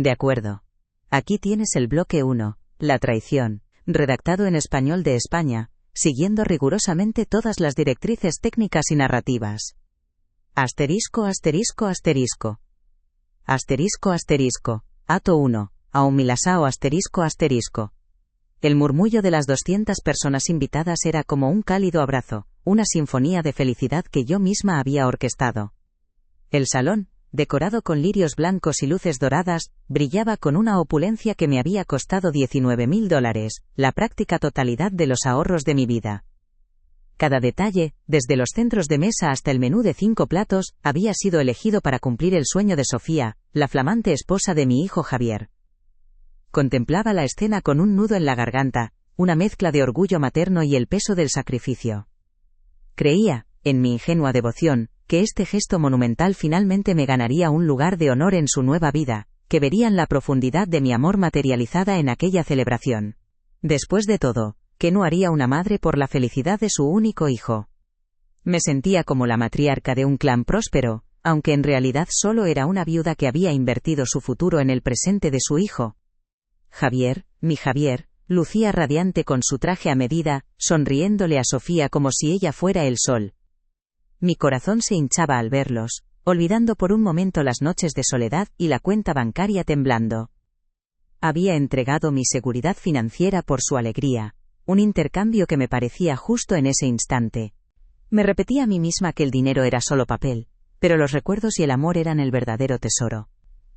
De acuerdo. Aquí tienes el bloque 1, la traición, redactado en español de España, siguiendo rigurosamente todas las directrices técnicas y narrativas. Asterisco, asterisco, asterisco. Asterisco, asterisco. Ato 1. Aumilasao asterisco, asterisco. El murmullo de las 200 personas invitadas era como un cálido abrazo, una sinfonía de felicidad que yo misma había orquestado. El salón, decorado con lirios blancos y luces doradas, brillaba con una opulencia que me había costado $19.000, la práctica totalidad de los ahorros de mi vida. Cada detalle, desde los centros de mesa hasta el menú de 5 platos, había sido elegido para cumplir el sueño de Sofía, la flamante esposa de mi hijo Javier. Contemplaba la escena con un nudo en la garganta, una mezcla de orgullo materno y el peso del sacrificio. Creía, en mi ingenua devoción, que este gesto monumental finalmente me ganaría un lugar de honor en su nueva vida, que verían la profundidad de mi amor materializada en aquella celebración. Después de todo, ¿qué no haría una madre por la felicidad de su único hijo? Me sentía como la matriarca de un clan próspero, aunque en realidad solo era una viuda que había invertido su futuro en el presente de su hijo. Javier, mi Javier, lucía radiante con su traje a medida, sonriéndole a Sofía como si ella fuera el sol. Mi corazón se hinchaba al verlos, olvidando por un momento las noches de soledad y la cuenta bancaria temblando. Había entregado mi seguridad financiera por su alegría, un intercambio que me parecía justo en ese instante. Me repetía a mí misma que el dinero era solo papel, pero los recuerdos y el amor eran el verdadero tesoro.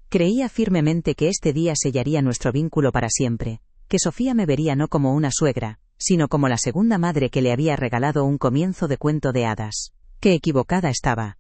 Creía firmemente que este día sellaría nuestro vínculo para siempre, que Sofía me vería no como una suegra, sino como la segunda madre que le había regalado un comienzo de cuento de hadas. ¡Qué equivocada estaba!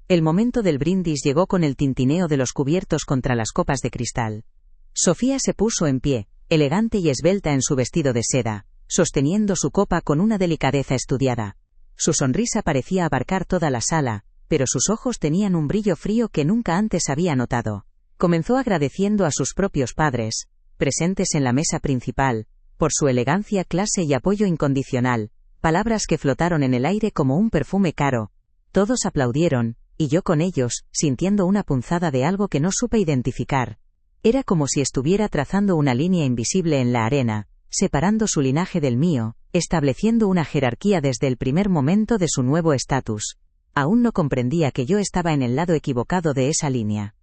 El momento del brindis llegó con el tintineo de los cubiertos contra las copas de cristal. Sofía se puso en pie, elegante y esbelta en su vestido de seda, sosteniendo su copa con una delicadeza estudiada. Su sonrisa parecía abarcar toda la sala, pero sus ojos tenían un brillo frío que nunca antes había notado. Comenzó agradeciendo a sus propios padres, presentes en la mesa principal, por su elegancia, clase y apoyo incondicional, palabras que flotaron en el aire como un perfume caro. Todos aplaudieron, y yo con ellos, sintiendo una punzada de algo que no supe identificar. Era como si estuviera trazando una línea invisible en la arena, separando su linaje del mío, estableciendo una jerarquía desde el primer momento de su nuevo estatus. Aún no comprendía que yo estaba en el lado equivocado de esa línea.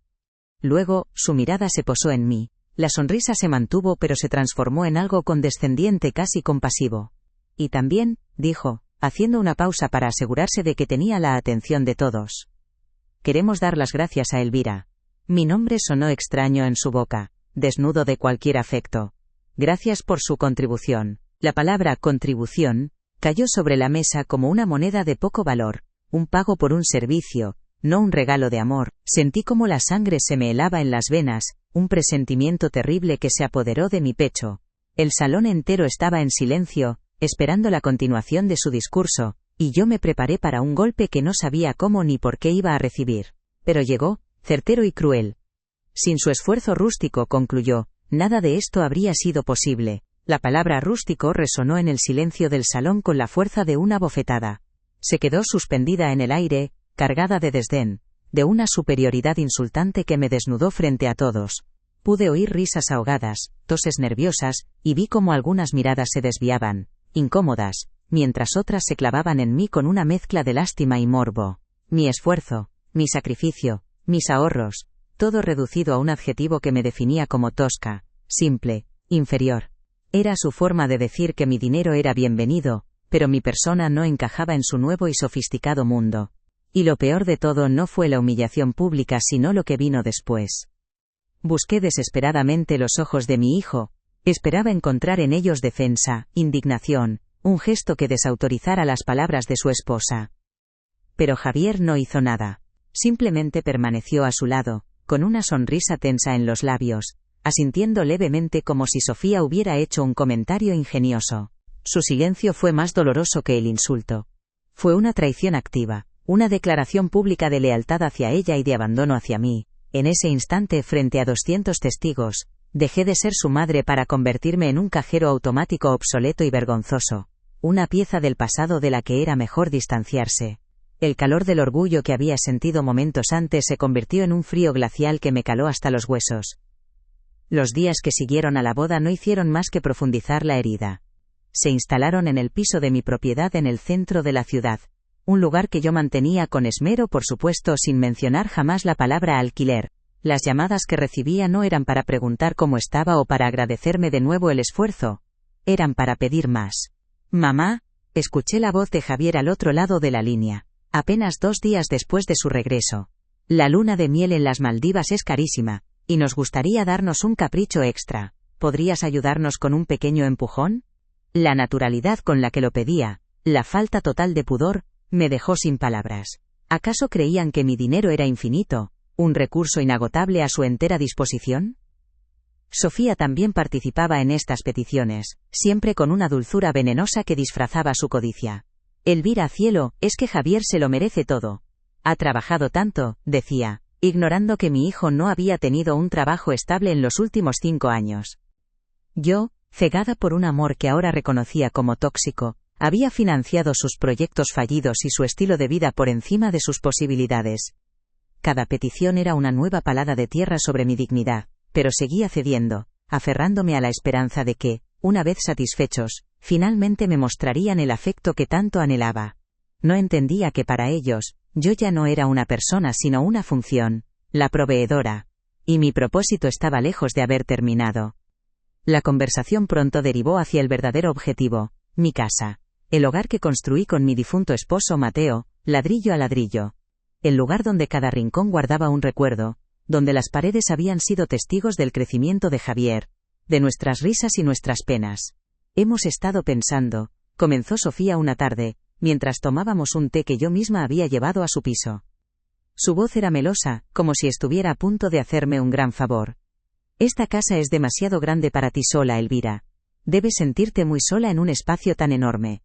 Luego, su mirada se posó en mí. La sonrisa se mantuvo pero se transformó en algo condescendiente, casi compasivo. Y también, dijo, haciendo una pausa para asegurarse de que tenía la atención de todos. Queremos dar las gracias a Elvira. Mi nombre sonó extraño en su boca, desnudo de cualquier afecto. Gracias por su contribución. La palabra contribución cayó sobre la mesa como una moneda de poco valor, un pago por un servicio, no un regalo de amor. Sentí como la sangre se me helaba en las venas, un presentimiento terrible que se apoderó de mi pecho. El salón entero estaba en silencio, esperando la continuación de su discurso, y yo me preparé para un golpe que no sabía cómo ni por qué iba a recibir. Pero llegó, certero y cruel. Sin su esfuerzo rústico, concluyó, nada de esto habría sido posible. La palabra rústico resonó en el silencio del salón con la fuerza de una bofetada. Se quedó suspendida en el aire, cargada de desdén, de una superioridad insultante que me desnudó frente a todos. Pude oír risas ahogadas, toses nerviosas, y vi cómo algunas miradas se desviaban, incómodas, mientras otras se clavaban en mí con una mezcla de lástima y morbo. Mi esfuerzo, mi sacrificio, mis ahorros, todo reducido a un adjetivo que me definía como tosca, simple, inferior. Era su forma de decir que mi dinero era bienvenido, pero mi persona no encajaba en su nuevo y sofisticado mundo. Y lo peor de todo no fue la humillación pública sino lo que vino después. Busqué desesperadamente los ojos de mi hijo, esperaba encontrar en ellos defensa, indignación, un gesto que desautorizara las palabras de su esposa. Pero Javier no hizo nada. Simplemente permaneció a su lado, con una sonrisa tensa en los labios, asintiendo levemente como si Sofía hubiera hecho un comentario ingenioso. Su silencio fue más doloroso que el insulto. Fue una traición activa, una declaración pública de lealtad hacia ella y de abandono hacia mí. En ese instante, frente a 200 testigos, dejé de ser su madre para convertirme en un cajero automático obsoleto y vergonzoso, una pieza del pasado de la que era mejor distanciarse. El calor del orgullo que había sentido momentos antes se convirtió en un frío glacial que me caló hasta los huesos. Los días que siguieron a la boda no hicieron más que profundizar la herida. Se instalaron en el piso de mi propiedad en el centro de la ciudad, un lugar que yo mantenía con esmero, por supuesto, sin mencionar jamás la palabra alquiler. Las llamadas que recibía no eran para preguntar cómo estaba o para agradecerme de nuevo el esfuerzo. Eran para pedir más. Mamá, escuché la voz de Javier al otro lado de la línea, apenas 2 días después de su regreso. La luna de miel en las Maldivas es carísima, y nos gustaría darnos un capricho extra. ¿Podrías ayudarnos con un pequeño empujón? La naturalidad con la que lo pedía, la falta total de pudor, me dejó sin palabras. ¿Acaso creían que mi dinero era infinito, un recurso inagotable a su entera disposición? Sofía también participaba en estas peticiones, siempre con una dulzura venenosa que disfrazaba su codicia. Elvira, cielo, es que Javier se lo merece todo. Ha trabajado tanto, decía, ignorando que mi hijo no había tenido un trabajo estable en los últimos 5 años. Yo, cegada por un amor que ahora reconocía como tóxico, había financiado sus proyectos fallidos y su estilo de vida por encima de sus posibilidades. Cada petición era una nueva palada de tierra sobre mi dignidad, pero seguía cediendo, aferrándome a la esperanza de que, una vez satisfechos, finalmente me mostrarían el afecto que tanto anhelaba. No entendía que para ellos, yo ya no era una persona sino una función, la proveedora. Y mi propósito estaba lejos de haber terminado. La conversación pronto derivó hacia el verdadero objetivo, mi casa. El hogar que construí con mi difunto esposo Mateo, ladrillo a ladrillo. El lugar donde cada rincón guardaba un recuerdo, donde las paredes habían sido testigos del crecimiento de Javier, de nuestras risas y nuestras penas. Hemos estado pensando, comenzó Sofía una tarde, mientras tomábamos un té que yo misma había llevado a su piso. Su voz era melosa, como si estuviera a punto de hacerme un gran favor. Esta casa es demasiado grande para ti sola, Elvira. Debes sentirte muy sola en un espacio tan enorme.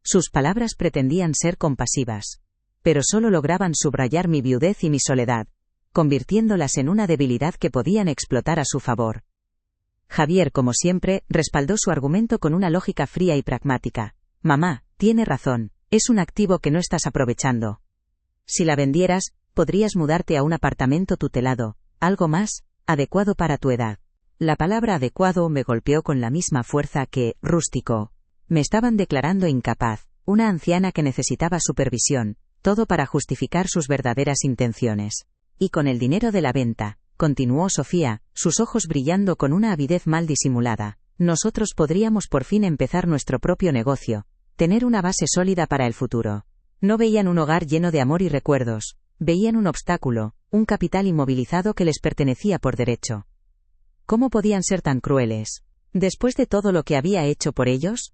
Sus palabras pretendían ser compasivas, pero solo lograban subrayar mi viudez y mi soledad, convirtiéndolas en una debilidad que podían explotar a su favor. Javier, como siempre, respaldó su argumento con una lógica fría y pragmática. Mamá, tiene razón, es un activo que no estás aprovechando. Si la vendieras, podrías mudarte a un apartamento tutelado, algo más adecuado para tu edad. La palabra adecuado me golpeó con la misma fuerza que rústico. Me estaban declarando incapaz, una anciana que necesitaba supervisión, todo para justificar sus verdaderas intenciones. Y con el dinero de la venta, continuó Sofía, sus ojos brillando con una avidez mal disimulada, nosotros podríamos por fin empezar nuestro propio negocio, tener una base sólida para el futuro. No veían un hogar lleno de amor y recuerdos, veían un obstáculo, un capital inmovilizado que les pertenecía por derecho. ¿Cómo podían ser tan crueles? Después de todo lo que había hecho por ellos.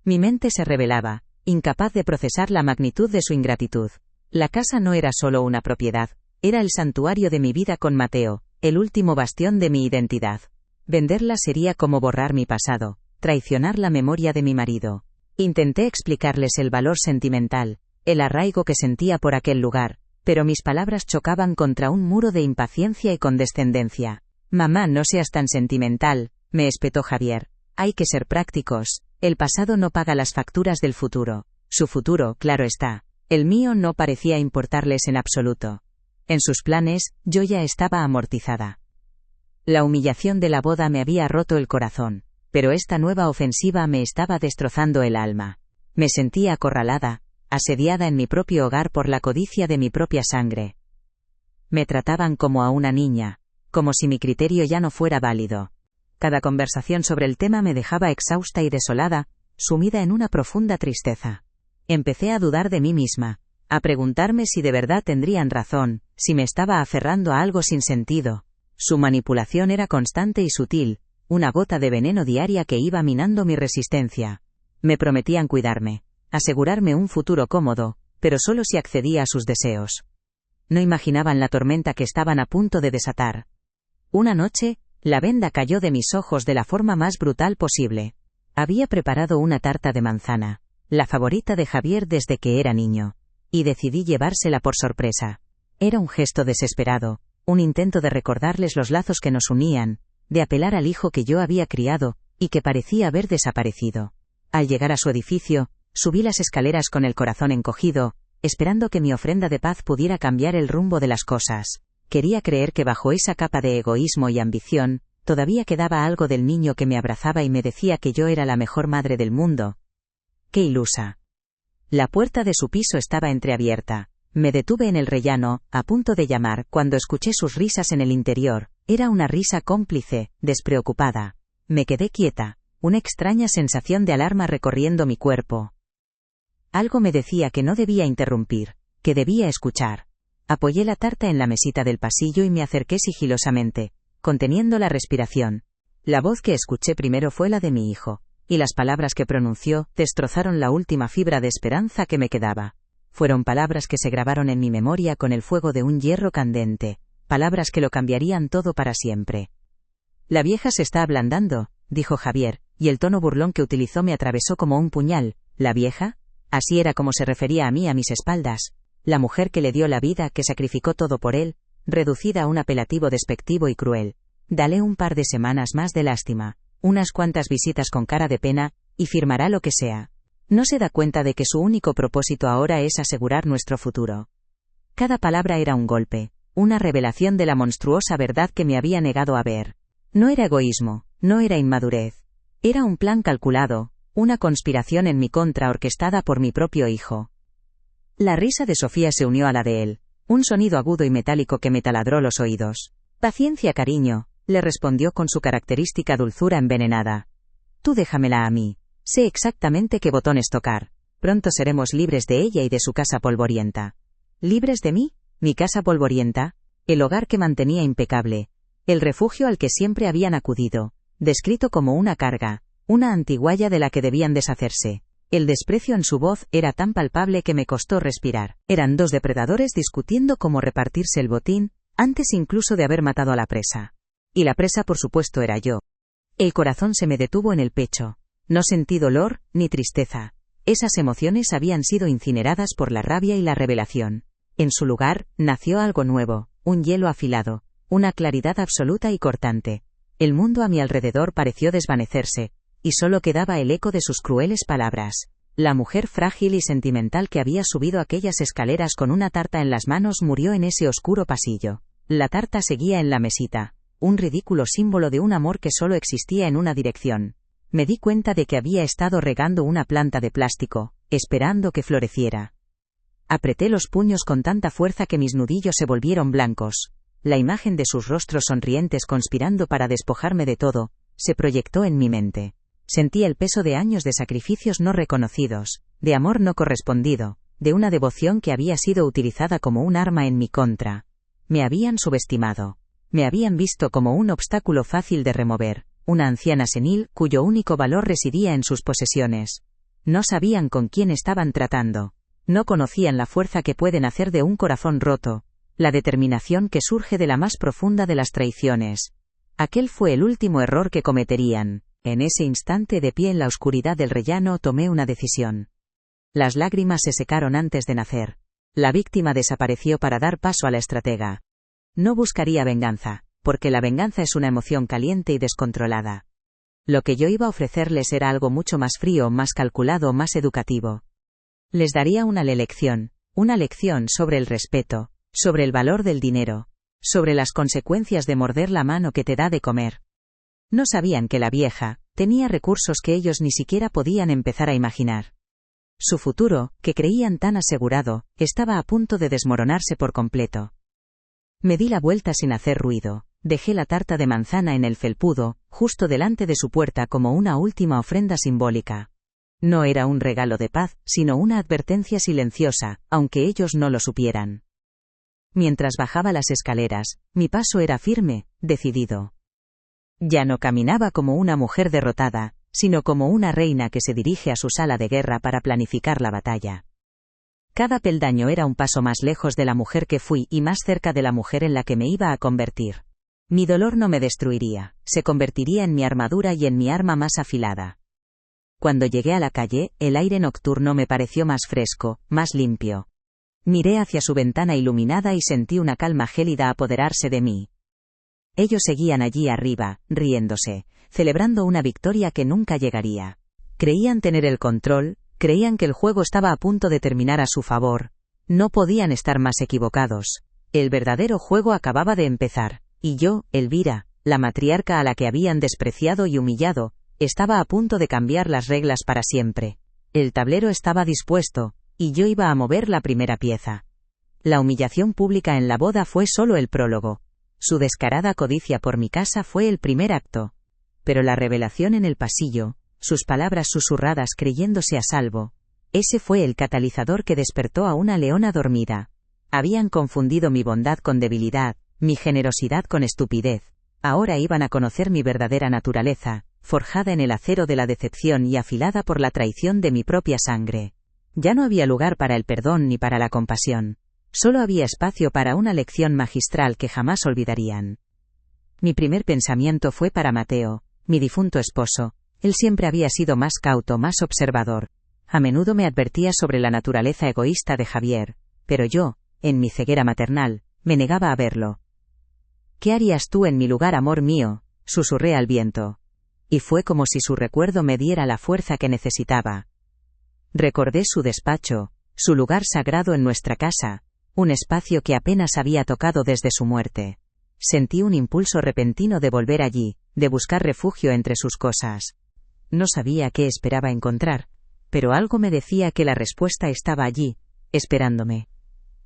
Mi mente se rebelaba, incapaz de procesar la magnitud de su ingratitud. La casa no era solo una propiedad, era el santuario de mi vida con Mateo, el último bastión de mi identidad. Venderla sería como borrar mi pasado, traicionar la memoria de mi marido. Intenté explicarles el valor sentimental, el arraigo que sentía por aquel lugar, pero mis palabras chocaban contra un muro de impaciencia y condescendencia. Mamá, no seas tan sentimental, me espetó Javier. Hay que ser prácticos. El pasado no paga las facturas del futuro. Su futuro, claro está. El mío no parecía importarles en absoluto. En sus planes, yo ya estaba amortizada. La humillación de la boda me había roto el corazón, pero esta nueva ofensiva me estaba destrozando el alma. Me sentía acorralada, asediada en mi propio hogar por la codicia de mi propia sangre. Me trataban como a una niña, como si mi criterio ya no fuera válido. Cada conversación sobre el tema me dejaba exhausta y desolada, sumida en una profunda tristeza. Empecé a dudar de mí misma, a preguntarme si de verdad tendrían razón, si me estaba aferrando a algo sin sentido. Su manipulación era constante y sutil, una gota de veneno diaria que iba minando mi resistencia. Me prometían cuidarme, asegurarme un futuro cómodo, pero solo si accedía a sus deseos. No imaginaban la tormenta que estaban a punto de desatar. Una noche, la venda cayó de mis ojos de la forma más brutal posible. Había preparado una tarta de manzana, la favorita de Javier desde que era niño, y decidí llevársela por sorpresa. Era un gesto desesperado, un intento de recordarles los lazos que nos unían, de apelar al hijo que yo había criado, y que parecía haber desaparecido. Al llegar a su edificio, subí las escaleras con el corazón encogido, esperando que mi ofrenda de paz pudiera cambiar el rumbo de las cosas. Quería creer que bajo esa capa de egoísmo y ambición, Todavía quedaba algo del niño que me abrazaba y me decía que yo era la mejor madre del mundo. ¡Qué ilusa! La puerta de su piso estaba entreabierta. Me detuve en el rellano, a punto de llamar, cuando escuché sus risas en el interior. Era una risa cómplice, despreocupada. Me quedé quieta, una extraña sensación de alarma recorriendo mi cuerpo. Algo me decía que no debía interrumpir, que debía escuchar. Apoyé la tarta en la mesita del pasillo y me acerqué sigilosamente, conteniendo la respiración. La voz que escuché primero fue la de mi hijo, y las palabras que pronunció destrozaron la última fibra de esperanza que me quedaba. Fueron palabras que se grabaron en mi memoria con el fuego de un hierro candente, palabras que lo cambiarían todo para siempre. La vieja se está ablandando, dijo Javier, y el tono burlón que utilizó me atravesó como un puñal. ¿La vieja? Así era como se refería a mí a mis espaldas. La mujer que le dio la vida, que sacrificó todo por él, reducida a un apelativo despectivo y cruel. Dale un par de semanas más de lástima, unas cuantas visitas con cara de pena, y firmará lo que sea. No se da cuenta de que su único propósito ahora es asegurar nuestro futuro. Cada palabra era un golpe, una revelación de la monstruosa verdad que me había negado a ver. No era egoísmo, no era inmadurez. Era un plan calculado, una conspiración en mi contra orquestada por mi propio hijo. La risa de Sofía se unió a la de él, un sonido agudo y metálico que me taladró los oídos. Paciencia, cariño, le respondió con su característica dulzura envenenada. Tú déjamela a mí. Sé exactamente qué botones tocar. Pronto seremos libres de ella y de su casa polvorienta. ¿Libres de mí? ¿Mi casa polvorienta? El hogar que mantenía impecable. El refugio al que siempre habían acudido, descrito como una carga, una antiguaya de la que debían deshacerse. El desprecio en su voz era tan palpable que me costó respirar. Eran dos depredadores discutiendo cómo repartirse el botín, antes incluso de haber matado a la presa. Y la presa, por supuesto, era yo. El corazón se me detuvo en el pecho. No sentí dolor, ni tristeza. Esas emociones habían sido incineradas por la rabia y la revelación. En su lugar, nació algo nuevo, un hielo afilado, una claridad absoluta y cortante. El mundo a mi alrededor pareció desvanecerse, y solo quedaba el eco de sus crueles palabras. La mujer frágil y sentimental que había subido aquellas escaleras con una tarta en las manos murió en ese oscuro pasillo. La tarta seguía en la mesita, un ridículo símbolo de un amor que solo existía en una dirección. Me di cuenta de que había estado regando una planta de plástico, esperando que floreciera. Apreté los puños con tanta fuerza que mis nudillos se volvieron blancos. La imagen de sus rostros sonrientes conspirando para despojarme de todo, se proyectó en mi mente. Sentí el peso de años de sacrificios no reconocidos, de amor no correspondido, de una devoción que había sido utilizada como un arma en mi contra. Me habían subestimado. Me habían visto como un obstáculo fácil de remover, una anciana senil cuyo único valor residía en sus posesiones. No sabían con quién estaban tratando. No conocían la fuerza que pueden hacer de un corazón roto, la determinación que surge de la más profunda de las traiciones. Aquel fue el último error que cometerían. En ese instante, de pie en la oscuridad del rellano, tomé una decisión. Las lágrimas se secaron antes de nacer. La víctima desapareció para dar paso a la estratega. No buscaría venganza, porque la venganza es una emoción caliente y descontrolada. Lo que yo iba a ofrecerles era algo mucho más frío, más calculado, más educativo. Les daría una lección sobre el respeto, sobre el valor del dinero, sobre las consecuencias de morder la mano que te da de comer. No sabían que la vieja tenía recursos que ellos ni siquiera podían empezar a imaginar. Su futuro, que creían tan asegurado, estaba a punto de desmoronarse por completo. Me di la vuelta sin hacer ruido. Dejé la tarta de manzana en el felpudo, justo delante de su puerta como una última ofrenda simbólica. No era un regalo de paz, sino una advertencia silenciosa, aunque ellos no lo supieran. Mientras bajaba las escaleras, mi paso era firme, decidido. Ya no caminaba como una mujer derrotada, sino como una reina que se dirige a su sala de guerra para planificar la batalla. Cada peldaño era un paso más lejos de la mujer que fui y más cerca de la mujer en la que me iba a convertir. Mi dolor no me destruiría, se convertiría en mi armadura y en mi arma más afilada. Cuando llegué a la calle, el aire nocturno me pareció más fresco, más limpio. Miré hacia su ventana iluminada y sentí una calma gélida apoderarse de mí. Ellos seguían allí arriba, riéndose, celebrando una victoria que nunca llegaría. Creían tener el control, creían que el juego estaba a punto de terminar a su favor. No podían estar más equivocados. El verdadero juego acababa de empezar, y yo, Elvira, La matriarca a la que habían despreciado y humillado, estaba a punto de cambiar las reglas para siempre. El tablero estaba dispuesto, y yo iba a mover la primera pieza. La humillación pública en la boda fue solo el prólogo. Su descarada codicia por mi casa fue el primer acto. Pero la revelación en el pasillo, sus palabras susurradas creyéndose a salvo, ese fue el catalizador que despertó a una leona dormida. Habían confundido mi bondad con debilidad, mi generosidad con estupidez. Ahora iban a conocer mi verdadera naturaleza, forjada en el acero de la decepción y afilada por la traición de mi propia sangre. Ya no había lugar para el perdón ni para la compasión. Solo había espacio para una lección magistral que jamás olvidarían. Mi primer pensamiento fue para Mateo, mi difunto esposo. Él siempre había sido más cauto, más observador. A menudo me advertía sobre la naturaleza egoísta de Javier, pero yo, en mi ceguera maternal, me negaba a verlo. «¿Qué harías tú en mi lugar, amor mío?», susurré al viento. Y fue como si su recuerdo me diera la fuerza que necesitaba. Recordé su despacho, su lugar sagrado en nuestra casa, un espacio que apenas había tocado desde su muerte. Sentí un impulso repentino de volver allí, de buscar refugio entre sus cosas. No sabía qué esperaba encontrar, pero algo me decía que la respuesta estaba allí, esperándome.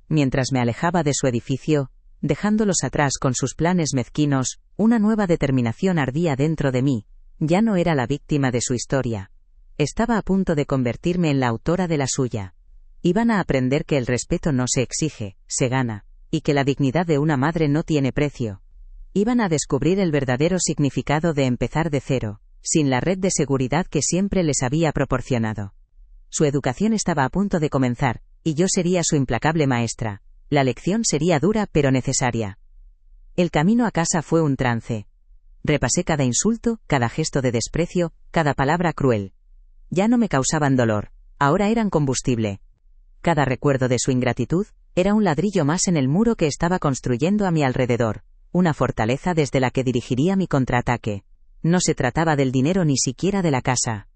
Mientras me alejaba de su edificio, dejándolos atrás con sus planes mezquinos, una nueva determinación ardía dentro de mí. Ya no era la víctima de su historia. Estaba a punto de convertirme en la autora de la suya. Iban a aprender que el respeto no se exige, se gana, y que la dignidad de una madre no tiene precio. Iban a descubrir el verdadero significado de empezar de cero, sin la red de seguridad que siempre les había proporcionado. Su educación estaba a punto de comenzar, y yo sería su implacable maestra. La lección sería dura pero necesaria. El camino a casa fue un trance. Repasé cada insulto, cada gesto de desprecio, cada palabra cruel. Ya no me causaban dolor, ahora eran combustible. Cada recuerdo de su ingratitud era un ladrillo más en el muro que estaba construyendo a mi alrededor, una fortaleza desde la que dirigiría mi contraataque. No se trataba del dinero ni siquiera de la casa.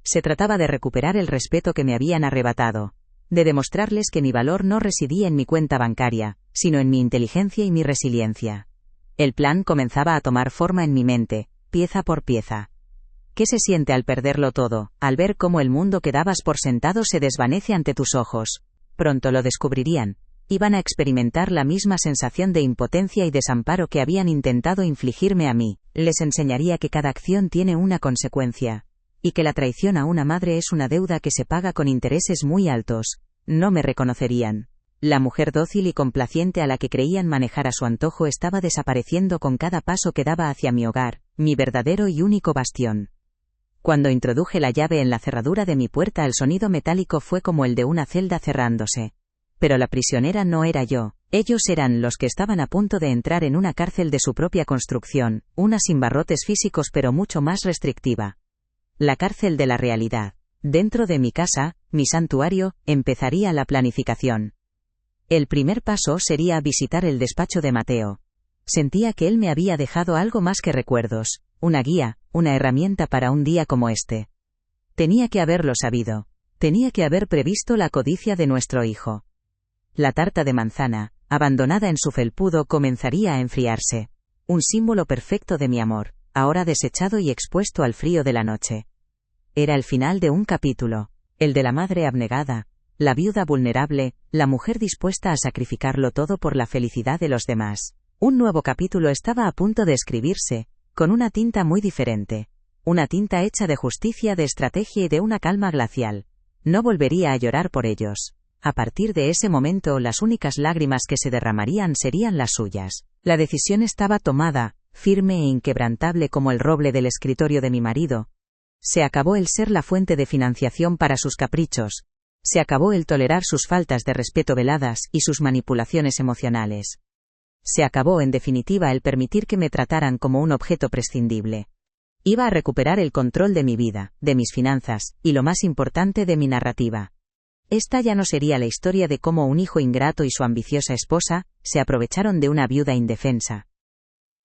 Se trataba de recuperar el respeto que me habían arrebatado, de demostrarles que mi valor no residía en mi cuenta bancaria, sino en mi inteligencia y mi resiliencia. El plan comenzaba a tomar forma en mi mente, pieza por pieza. ¿Qué se siente al perderlo todo, al ver cómo el mundo que dabas por sentado se desvanece ante tus ojos? Pronto lo descubrirían. Iban a experimentar la misma sensación de impotencia y desamparo que habían intentado infligirme a mí. Les enseñaría que cada acción tiene una consecuencia, y que la traición a una madre es una deuda que se paga con intereses muy altos. No me reconocerían. La mujer dócil y complaciente a la que creían manejar a su antojo estaba desapareciendo con cada paso que daba hacia mi hogar, mi verdadero y único bastión. Cuando introduje la llave en la cerradura de mi puerta, el sonido metálico fue como el de una celda cerrándose. Pero la prisionera no era yo, ellos eran los que estaban a punto de entrar en una cárcel de su propia construcción, una sin barrotes físicos pero mucho más restrictiva. La cárcel de la realidad. Dentro de mi casa, mi santuario, empezaría la planificación. El primer paso sería visitar el despacho de Mateo. Sentía que él me había dejado algo más que recuerdos, una guía, una herramienta para un día como este. Tenía que haberlo sabido. Tenía que haber previsto la codicia de nuestro hijo. La tarta de manzana, abandonada en su felpudo, comenzaría a enfriarse. Un símbolo perfecto de mi amor, ahora desechado y expuesto al frío de la noche. Era el final de un capítulo, el de la madre abnegada, la viuda vulnerable, la mujer dispuesta a sacrificarlo todo por la felicidad de los demás. Un nuevo capítulo estaba a punto de escribirse, con una tinta muy diferente. Una tinta hecha de justicia, de estrategia y de una calma glacial. No volvería a llorar por ellos. A partir de ese momento, las únicas lágrimas que se derramarían serían las suyas. La decisión estaba tomada, firme e inquebrantable como el roble del escritorio de mi marido. Se acabó el ser la fuente de financiación para sus caprichos. Se acabó el tolerar sus faltas de respeto veladas y sus manipulaciones emocionales. Se acabó, en definitiva, el permitir que me trataran como un objeto prescindible. Iba a recuperar el control de mi vida, de mis finanzas, y lo más importante, de mi narrativa. Esta ya no sería la historia de cómo un hijo ingrato y su ambiciosa esposa se aprovecharon de una viuda indefensa.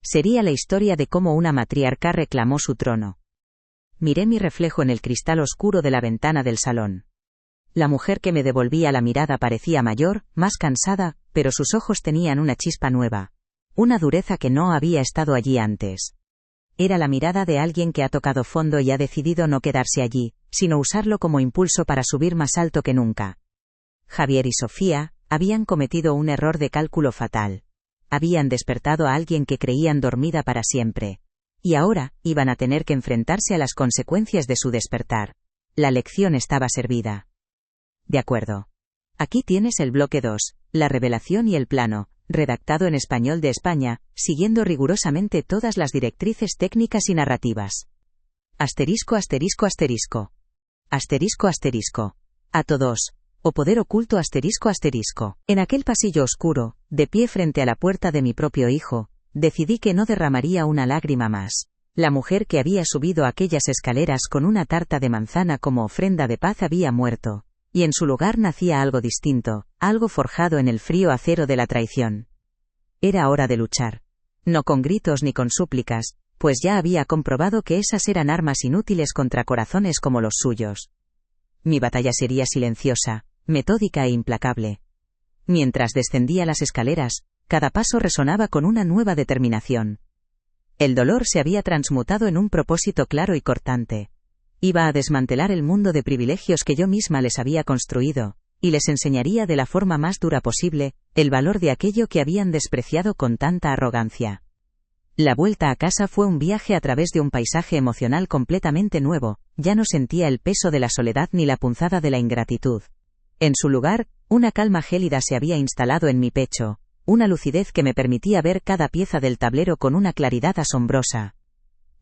Sería la historia de cómo una matriarca reclamó su trono. Miré mi reflejo en el cristal oscuro de la ventana del salón. La mujer que me devolvía la mirada parecía mayor, más cansada, pero sus ojos tenían una chispa nueva. Una dureza que no había estado allí antes. Era la mirada de alguien que ha tocado fondo y ha decidido no quedarse allí, sino usarlo como impulso para subir más alto que nunca. Javier y Sofía habían cometido un error de cálculo fatal. Habían despertado a alguien que creían dormida para siempre. Y ahora, iban a tener que enfrentarse a las consecuencias de su despertar. La lección estaba servida. De acuerdo. Aquí tienes el bloque 2, la revelación y el plano, redactado en español de España, siguiendo rigurosamente todas las directrices técnicas y narrativas. Asterisco asterisco asterisco. Asterisco asterisco. Acto 2. O poder oculto asterisco asterisco. En aquel pasillo oscuro, de pie frente a la puerta de mi propio hijo, decidí que no derramaría una lágrima más. La mujer que había subido aquellas escaleras con una tarta de manzana como ofrenda de paz había muerto, y en su lugar nacía algo distinto, algo forjado en el frío acero de la traición. Era hora de luchar. No con gritos ni con súplicas, pues ya había comprobado que esas eran armas inútiles contra corazones como los suyos. Mi batalla sería silenciosa, metódica e implacable. Mientras descendía las escaleras, cada paso resonaba con una nueva determinación. El dolor se había transmutado en un propósito claro y cortante. Iba a desmantelar el mundo de privilegios que yo misma les había construido, y les enseñaría de la forma más dura posible, el valor de aquello que habían despreciado con tanta arrogancia. La vuelta a casa fue un viaje a través de un paisaje emocional completamente nuevo, ya no sentía el peso de la soledad ni la punzada de la ingratitud. En su lugar, una calma gélida se había instalado en mi pecho, una lucidez que me permitía ver cada pieza del tablero con una claridad asombrosa.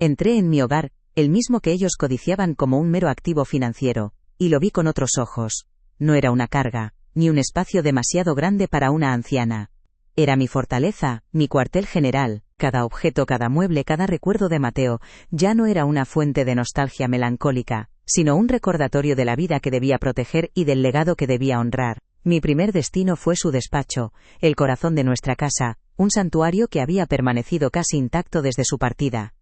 Entré en mi hogar, el mismo que ellos codiciaban como un mero activo financiero, y lo vi con otros ojos. No era una carga, ni un espacio demasiado grande para una anciana. Era mi fortaleza, mi cuartel general. Cada objeto, cada mueble, cada recuerdo de Mateo, ya no era una fuente de nostalgia melancólica, sino un recordatorio de la vida que debía proteger y del legado que debía honrar. Mi primer destino fue su despacho, el corazón de nuestra casa, un santuario que había permanecido casi intacto desde su partida.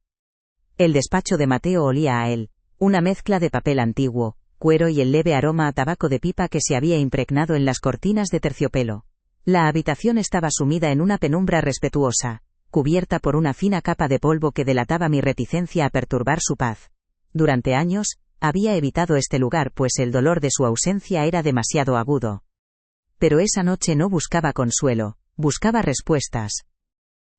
El despacho de Mateo olía a él, una mezcla de papel antiguo, cuero y el leve aroma a tabaco de pipa que se había impregnado en las cortinas de terciopelo. La habitación estaba sumida en una penumbra respetuosa, cubierta por una fina capa de polvo que delataba mi reticencia a perturbar su paz. Durante años, había evitado este lugar pues el dolor de su ausencia era demasiado agudo. Pero esa noche no buscaba consuelo, buscaba respuestas.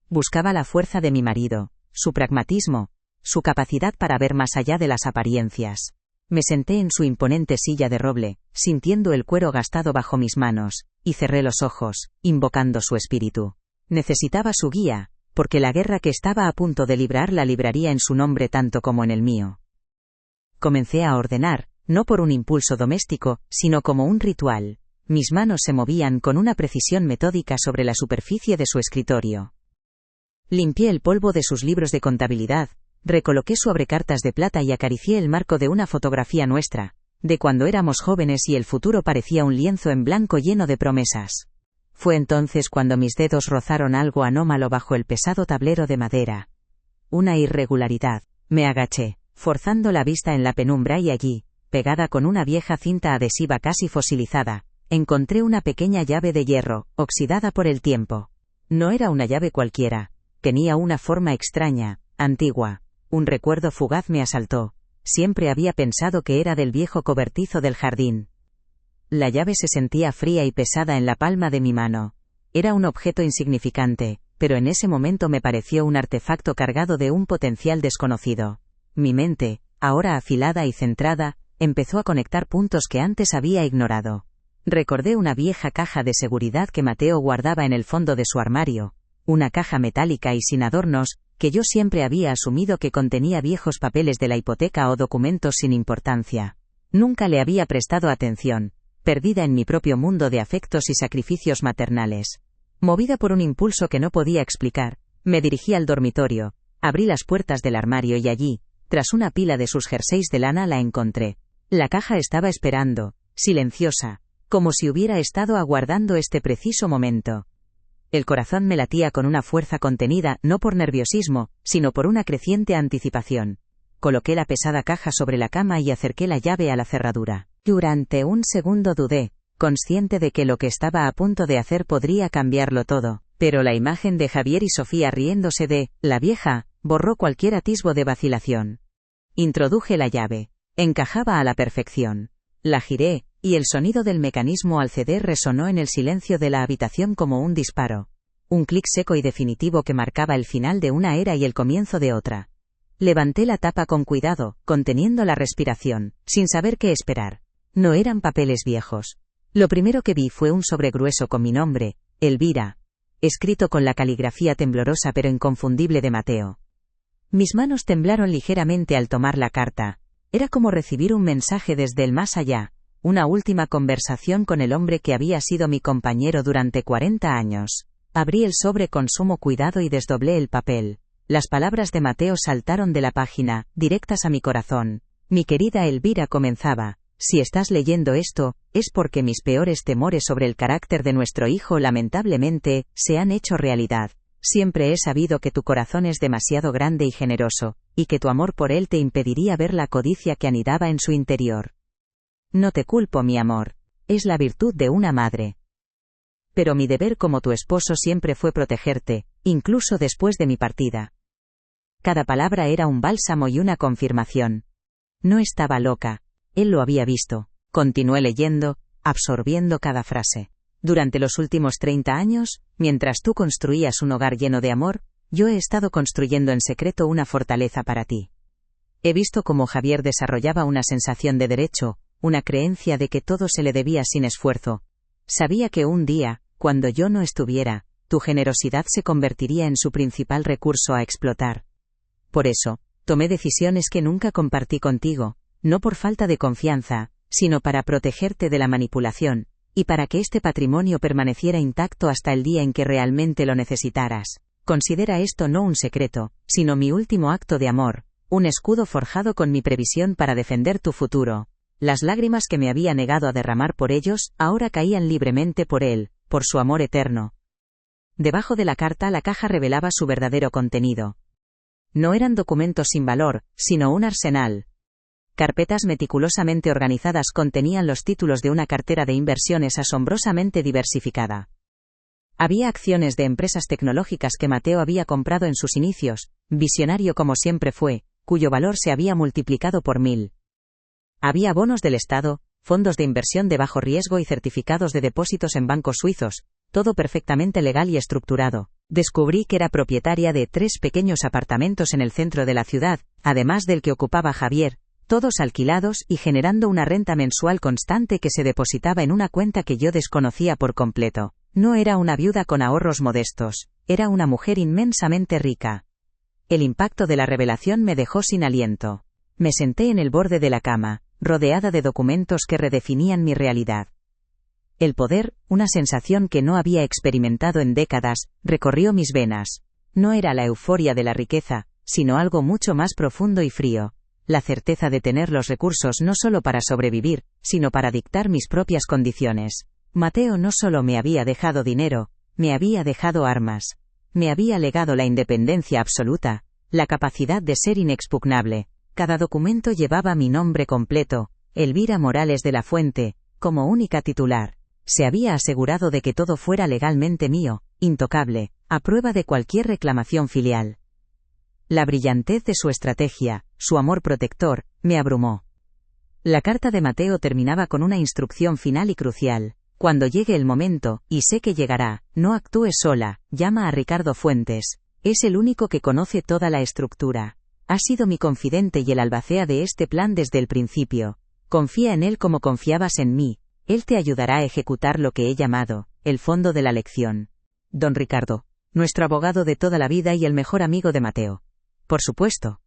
Buscaba la fuerza de mi marido, su pragmatismo, su capacidad para ver más allá de las apariencias. Me senté en su imponente silla de roble, sintiendo el cuero gastado bajo mis manos, y cerré los ojos, invocando su espíritu. Necesitaba su guía, porque la guerra que estaba a punto de librar la libraría en su nombre tanto como en el mío. Comencé a ordenar, no por un impulso doméstico, sino como un ritual. Mis manos se movían con una precisión metódica sobre la superficie de su escritorio. Limpié el polvo de sus libros de contabilidad, recoloqué su abrecartas de plata y acaricié el marco de una fotografía nuestra, de cuando éramos jóvenes y el futuro parecía un lienzo en blanco lleno de promesas. Fue entonces cuando mis dedos rozaron algo anómalo bajo el pesado tablero de madera. Una irregularidad. Me agaché, forzando la vista en la penumbra y allí, pegada con una vieja cinta adhesiva casi fosilizada, encontré una pequeña llave de hierro, oxidada por el tiempo. No era una llave cualquiera. Tenía una forma extraña, antigua. Un recuerdo fugaz me asaltó. Siempre había pensado que era del viejo cobertizo del jardín. La llave se sentía fría y pesada en la palma de mi mano. Era un objeto insignificante, pero en ese momento me pareció un artefacto cargado de un potencial desconocido. Mi mente, ahora afilada y centrada, empezó a conectar puntos que antes había ignorado. Recordé una vieja caja de seguridad que Mateo guardaba en el fondo de su armario, una caja metálica y sin adornos, que yo siempre había asumido que contenía viejos papeles de la hipoteca o documentos sin importancia. Nunca le había prestado atención, perdida en mi propio mundo de afectos y sacrificios maternales. Movida por un impulso que no podía explicar, me dirigí al dormitorio, abrí las puertas del armario y allí, tras una pila de sus jerseys de lana la encontré. La caja estaba esperando, silenciosa, como si hubiera estado aguardando este preciso momento. El corazón me latía con una fuerza contenida, no por nerviosismo, sino por una creciente anticipación. Coloqué la pesada caja sobre la cama y acerqué la llave a la cerradura. Durante un segundo dudé, consciente de que lo que estaba a punto de hacer podría cambiarlo todo. Pero la imagen de Javier y Sofía riéndose de la vieja borró cualquier atisbo de vacilación. Introduje la llave. Encajaba a la perfección. La giré, y el sonido del mecanismo al ceder resonó en el silencio de la habitación como un disparo. Un clic seco y definitivo que marcaba el final de una era y el comienzo de otra. Levanté la tapa con cuidado, conteniendo la respiración, sin saber qué esperar. No eran papeles viejos. Lo primero que vi fue un sobre grueso con mi nombre, Elvira, escrito con la caligrafía temblorosa pero inconfundible de Mateo. Mis manos temblaron ligeramente al tomar la carta. Era como recibir un mensaje desde el más allá, una última conversación con el hombre que había sido mi compañero durante 40 años. Abrí el sobre con sumo cuidado y desdoblé el papel. Las palabras de Mateo saltaron de la página, directas a mi corazón. Mi querida Elvira, comenzaba. Si estás leyendo esto, es porque mis peores temores sobre el carácter de nuestro hijo lamentablemente se han hecho realidad. Siempre he sabido que tu corazón es demasiado grande y generoso, y que tu amor por él te impediría ver la codicia que anidaba en su interior. No te culpo, mi amor. Es la virtud de una madre. Pero mi deber como tu esposo siempre fue protegerte, incluso después de mi partida. Cada palabra era un bálsamo y una confirmación. No estaba loca. Él lo había visto. Continué leyendo, absorbiendo cada frase. Durante los últimos 30 años, mientras tú construías un hogar lleno de amor, yo he estado construyendo en secreto una fortaleza para ti. He visto cómo Javier desarrollaba una sensación de derecho, una creencia de que todo se le debía sin esfuerzo. Sabía que un día, cuando yo no estuviera, tu generosidad se convertiría en su principal recurso a explotar. Por eso, tomé decisiones que nunca compartí contigo, no por falta de confianza, sino para protegerte de la manipulación, y para que este patrimonio permaneciera intacto hasta el día en que realmente lo necesitaras. Considera esto no un secreto, sino mi último acto de amor, un escudo forjado con mi previsión para defender tu futuro. Las lágrimas que me había negado a derramar por ellos, ahora caían libremente por él, por su amor eterno. Debajo de la carta la caja revelaba su verdadero contenido. No eran documentos sin valor, sino un arsenal. Carpetas meticulosamente organizadas contenían los títulos de una cartera de inversiones asombrosamente diversificada. Había acciones de empresas tecnológicas que Mateo había comprado en sus inicios, visionario como siempre fue, cuyo valor se había multiplicado por 1000. Había bonos del Estado, fondos de inversión de bajo riesgo y certificados de depósitos en bancos suizos, todo perfectamente legal y estructurado. Descubrí que era propietaria de 3 pequeños apartamentos en el centro de la ciudad, además del que ocupaba Javier, todos alquilados y generando una renta mensual constante que se depositaba en una cuenta que yo desconocía por completo. No era una viuda con ahorros modestos, era una mujer inmensamente rica. El impacto de la revelación me dejó sin aliento. Me senté en el borde de la cama, rodeada de documentos que redefinían mi realidad. El poder, una sensación que no había experimentado en décadas, recorrió mis venas. No era la euforia de la riqueza, sino algo mucho más profundo y frío. La certeza de tener los recursos no solo para sobrevivir, sino para dictar mis propias condiciones. Mateo no solo me había dejado dinero, me había dejado armas. Me había legado la independencia absoluta, la capacidad de ser inexpugnable. Cada documento llevaba mi nombre completo, Elvira Morales de la Fuente, como única titular. Se había asegurado de que todo fuera legalmente mío, intocable, a prueba de cualquier reclamación filial. La brillantez de su estrategia, su amor protector, me abrumó. La carta de Mateo terminaba con una instrucción final y crucial. Cuando llegue el momento, y sé que llegará, no actúes sola, llama a Ricardo Fuentes. Es el único que conoce toda la estructura. Ha sido mi confidente y el albacea de este plan desde el principio. Confía en él como confiabas en mí. Él te ayudará a ejecutar lo que he llamado, el fondo de la lección. Don Ricardo, nuestro abogado de toda la vida y el mejor amigo de Mateo. Por supuesto.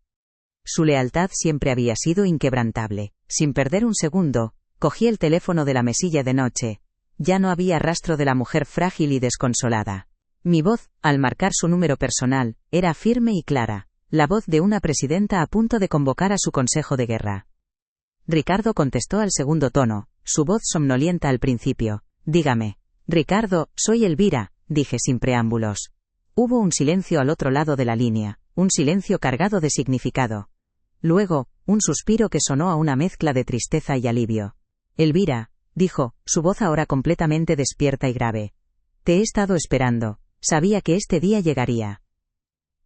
Su lealtad siempre había sido inquebrantable. Sin perder un segundo, cogí el teléfono de la mesilla de noche. Ya no había rastro de la mujer frágil y desconsolada. Mi voz, al marcar su número personal, era firme y clara. La voz de una presidenta a punto de convocar a su consejo de guerra. Ricardo contestó al segundo tono, su voz somnolienta al principio. Dígame. Ricardo, soy Elvira, dije sin preámbulos. Hubo un silencio al otro lado de la línea, un silencio cargado de significado. Luego, un suspiro que sonó a una mezcla de tristeza y alivio. Elvira, dijo, su voz ahora completamente despierta y grave. Te he estado esperando. Sabía que este día llegaría.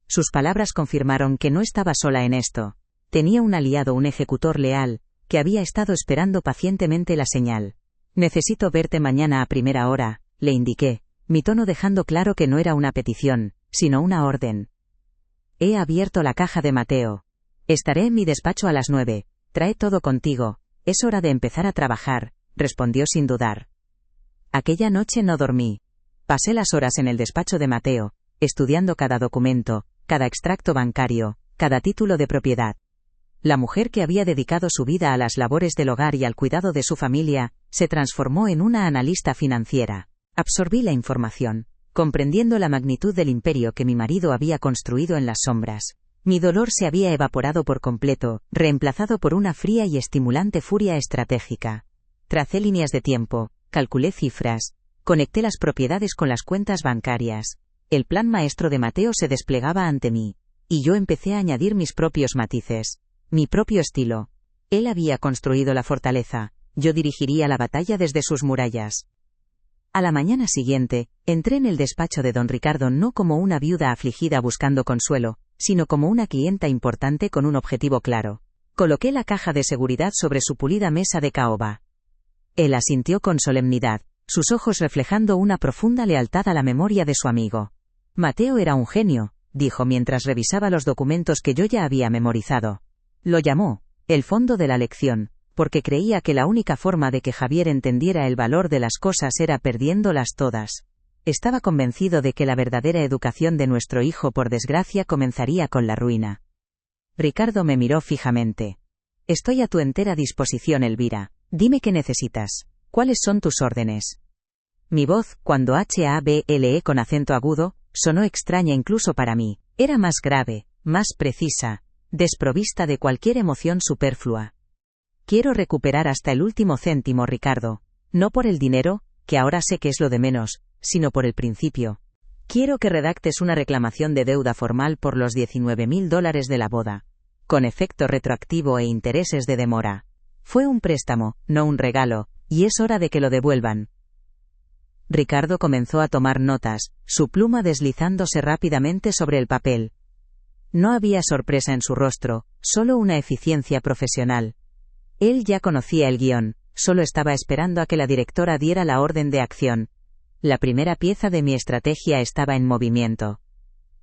Sus palabras confirmaron que no estaba sola en esto. Tenía un aliado, un ejecutor leal, que había estado esperando pacientemente la señal. Necesito verte mañana a primera hora, le indiqué, mi tono dejando claro que no era una petición, sino una orden. He abierto la caja de Mateo. Estaré en mi despacho a las 9. Trae todo contigo. Es hora de empezar a trabajar, respondió sin dudar. Aquella noche no dormí. Pasé las horas en el despacho de Mateo, estudiando cada documento, cada extracto bancario, cada título de propiedad. La mujer que había dedicado su vida a las labores del hogar y al cuidado de su familia, se transformó en una analista financiera. Absorbí la información, comprendiendo la magnitud del imperio que mi marido había construido en las sombras. Mi dolor se había evaporado por completo, reemplazado por una fría y estimulante furia estratégica. Tracé líneas de tiempo, calculé cifras, conecté las propiedades con las cuentas bancarias. El plan maestro de Mateo se desplegaba ante mí, y yo empecé a añadir mis propios matices, mi propio estilo. Él había construido la fortaleza, yo dirigiría la batalla desde sus murallas. A la mañana siguiente, entré en el despacho de don Ricardo no como una viuda afligida buscando consuelo, sino como una clienta importante con un objetivo claro. Coloqué la caja de seguridad sobre su pulida mesa de caoba. Él asintió con solemnidad, sus ojos reflejando una profunda lealtad a la memoria de su amigo. Mateo era un genio, dijo mientras revisaba los documentos que yo ya había memorizado. Lo llamó el fondo de la lección, porque creía que la única forma de que Javier entendiera el valor de las cosas era perdiéndolas todas. Estaba convencido de que la verdadera educación de nuestro hijo, por desgracia, comenzaría con la ruina. Ricardo me miró fijamente. Estoy a tu entera disposición, Elvira. Dime qué necesitas. ¿Cuáles son tus órdenes? Mi voz, cuando hable con acento agudo, sonó extraña incluso para mí. Era más grave, más precisa, desprovista de cualquier emoción superflua. Quiero recuperar hasta el último céntimo, Ricardo. No por el dinero, que ahora sé que es lo de menos, sino por el principio. Quiero que redactes una reclamación de deuda formal por los $19.000 de la boda, con efecto retroactivo e intereses de demora. Fue un préstamo, no un regalo, y es hora de que lo devuelvan. Ricardo comenzó a tomar notas, su pluma deslizándose rápidamente sobre el papel. No había sorpresa en su rostro, solo una eficiencia profesional. Él ya conocía el guión, solo estaba esperando a que la directora diera la orden de acción. La primera pieza de mi estrategia estaba en movimiento.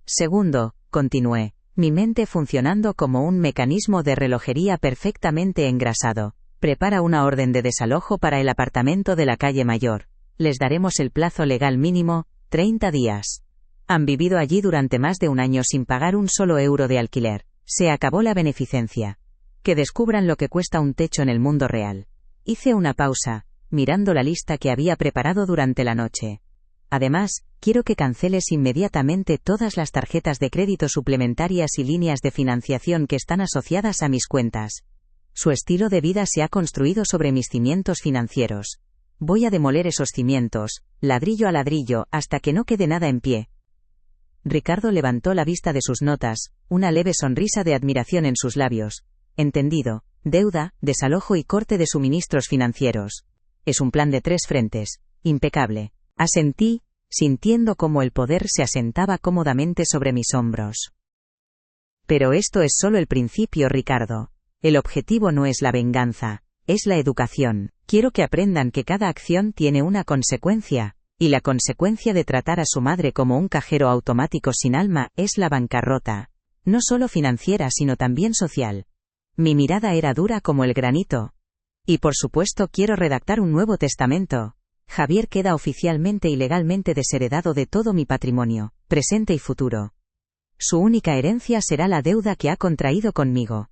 Segundo, continué, mi mente funcionando como un mecanismo de relojería perfectamente engrasado. Prepara una orden de desalojo para el apartamento de la calle Mayor. Les daremos el plazo legal mínimo, 30 días. Han vivido allí durante más de un año sin pagar un solo euro de alquiler. Se acabó la beneficencia. Que descubran lo que cuesta un techo en el mundo real. Hice una pausa, mirando la lista que había preparado durante la noche. Además, quiero que canceles inmediatamente todas las tarjetas de crédito suplementarias y líneas de financiación que están asociadas a mis cuentas. Su estilo de vida se ha construido sobre mis cimientos financieros. Voy a demoler esos cimientos, ladrillo a ladrillo, hasta que no quede nada en pie. Ricardo levantó la vista de sus notas, una leve sonrisa de admiración en sus labios. Entendido. Deuda, desalojo y corte de suministros financieros. Es un plan de 3 frentes. Impecable. Asentí, sintiendo cómo el poder se asentaba cómodamente sobre mis hombros. Pero esto es solo el principio, Ricardo. El objetivo no es la venganza, es la educación. Quiero que aprendan que cada acción tiene una consecuencia, y la consecuencia de tratar a su madre como un cajero automático sin alma es la bancarrota. No solo financiera sino también social. Mi mirada era dura como el granito. Y por supuesto quiero redactar un nuevo testamento. Javier queda oficialmente y legalmente desheredado de todo mi patrimonio, presente y futuro. Su única herencia será la deuda que ha contraído conmigo.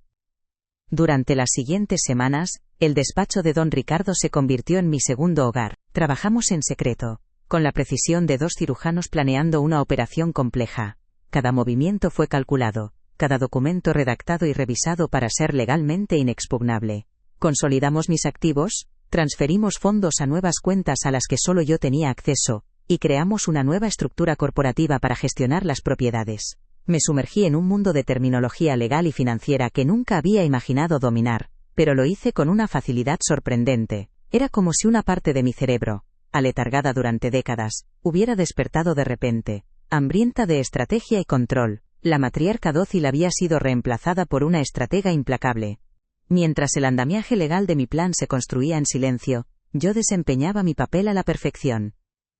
Durante las siguientes semanas, el despacho de don Ricardo se convirtió en mi segundo hogar. Trabajamos en secreto, con la precisión de 2 cirujanos planeando una operación compleja. Cada movimiento fue calculado, cada documento redactado y revisado para ser legalmente inexpugnable. Consolidamos mis activos, transferimos fondos a nuevas cuentas a las que solo yo tenía acceso, y creamos una nueva estructura corporativa para gestionar las propiedades. Me sumergí en un mundo de terminología legal y financiera que nunca había imaginado dominar, pero lo hice con una facilidad sorprendente. Era como si una parte de mi cerebro, aletargada durante décadas, hubiera despertado de repente, Hambrienta de estrategia y control, la matriarca dócil había sido reemplazada por una estratega implacable. Mientras el andamiaje legal de mi plan se construía en silencio, yo desempeñaba mi papel a la perfección.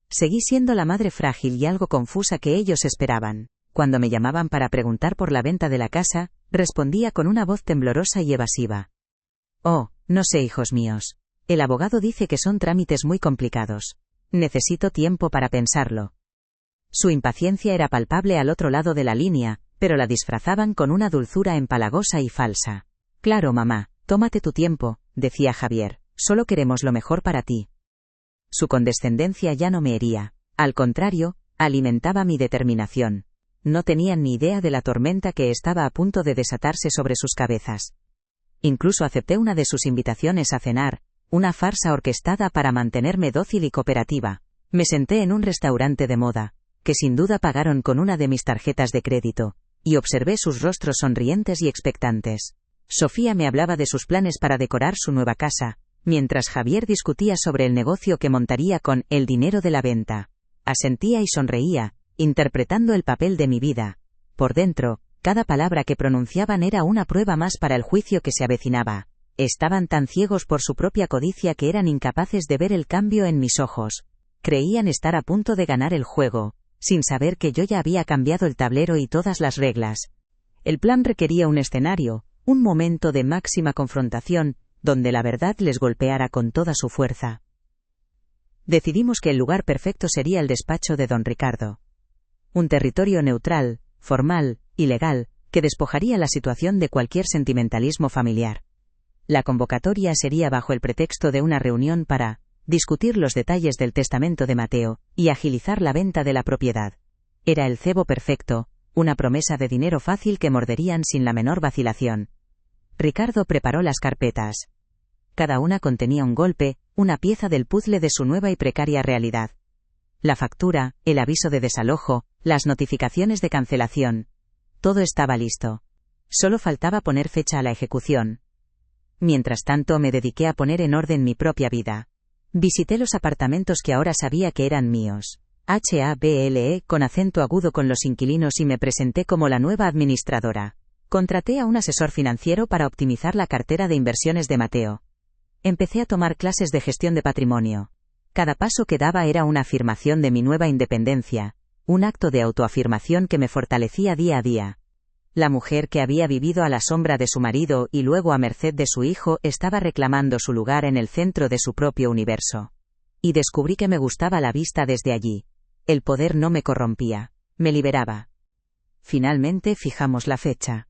Seguí siendo la madre frágil y algo confusa que ellos esperaban. Cuando me llamaban para preguntar por la venta de la casa, respondía con una voz temblorosa y evasiva. Oh, no sé, hijos míos. El abogado dice que son trámites muy complicados. Necesito tiempo para pensarlo. Su impaciencia era palpable al otro lado de la línea, pero la disfrazaban con una dulzura empalagosa y falsa. Claro, mamá, tómate tu tiempo, decía Javier, solo queremos lo mejor para ti. Su condescendencia ya no me hería. Al contrario, alimentaba mi determinación. No tenían ni idea de la tormenta que estaba a punto de desatarse sobre sus cabezas. Incluso acepté una de sus invitaciones a cenar, una farsa orquestada para mantenerme dócil y cooperativa. Me senté en un restaurante de moda, que sin duda pagaron con una de mis tarjetas de crédito, y observé sus rostros sonrientes y expectantes. Sofía me hablaba de sus planes para decorar su nueva casa, mientras Javier discutía sobre el negocio que montaría con el dinero de la venta. Asentía y sonreía, interpretando el papel de mi vida. Por dentro, cada palabra que pronunciaban era una prueba más para el juicio que se avecinaba. Estaban tan ciegos por su propia codicia que eran incapaces de ver el cambio en mis ojos. Creían estar a punto de ganar el juego, sin saber que yo ya había cambiado el tablero y todas las reglas. El plan requería un escenario, un momento de máxima confrontación, donde la verdad les golpeara con toda su fuerza. Decidimos que el lugar perfecto sería el despacho de don Ricardo. Un territorio neutral, formal y legal, que despojaría la situación de cualquier sentimentalismo familiar. La convocatoria sería bajo el pretexto de una reunión para discutir los detalles del testamento de Mateo y agilizar la venta de la propiedad. Era el cebo perfecto, una promesa de dinero fácil que morderían sin la menor vacilación. Ricardo preparó las carpetas. Cada una contenía un golpe, una pieza del puzzle de su nueva y precaria realidad. La factura, el aviso de desalojo, las notificaciones de cancelación. Todo estaba listo. Solo faltaba poner fecha a la ejecución. Mientras tanto me dediqué a poner en orden mi propia vida. Visité los apartamentos que ahora sabía que eran míos. HABLE con acento agudo con los inquilinos y me presenté como la nueva administradora. Contraté a un asesor financiero para optimizar la cartera de inversiones de Mateo. Empecé a tomar clases de gestión de patrimonio. Cada paso que daba era una afirmación de mi nueva independencia, un acto de autoafirmación que me fortalecía día a día. La mujer que había vivido a la sombra de su marido y luego a merced de su hijo estaba reclamando su lugar en el centro de su propio universo. Y descubrí que me gustaba la vista desde allí. El poder no me corrompía, me liberaba. Finalmente fijamos la fecha.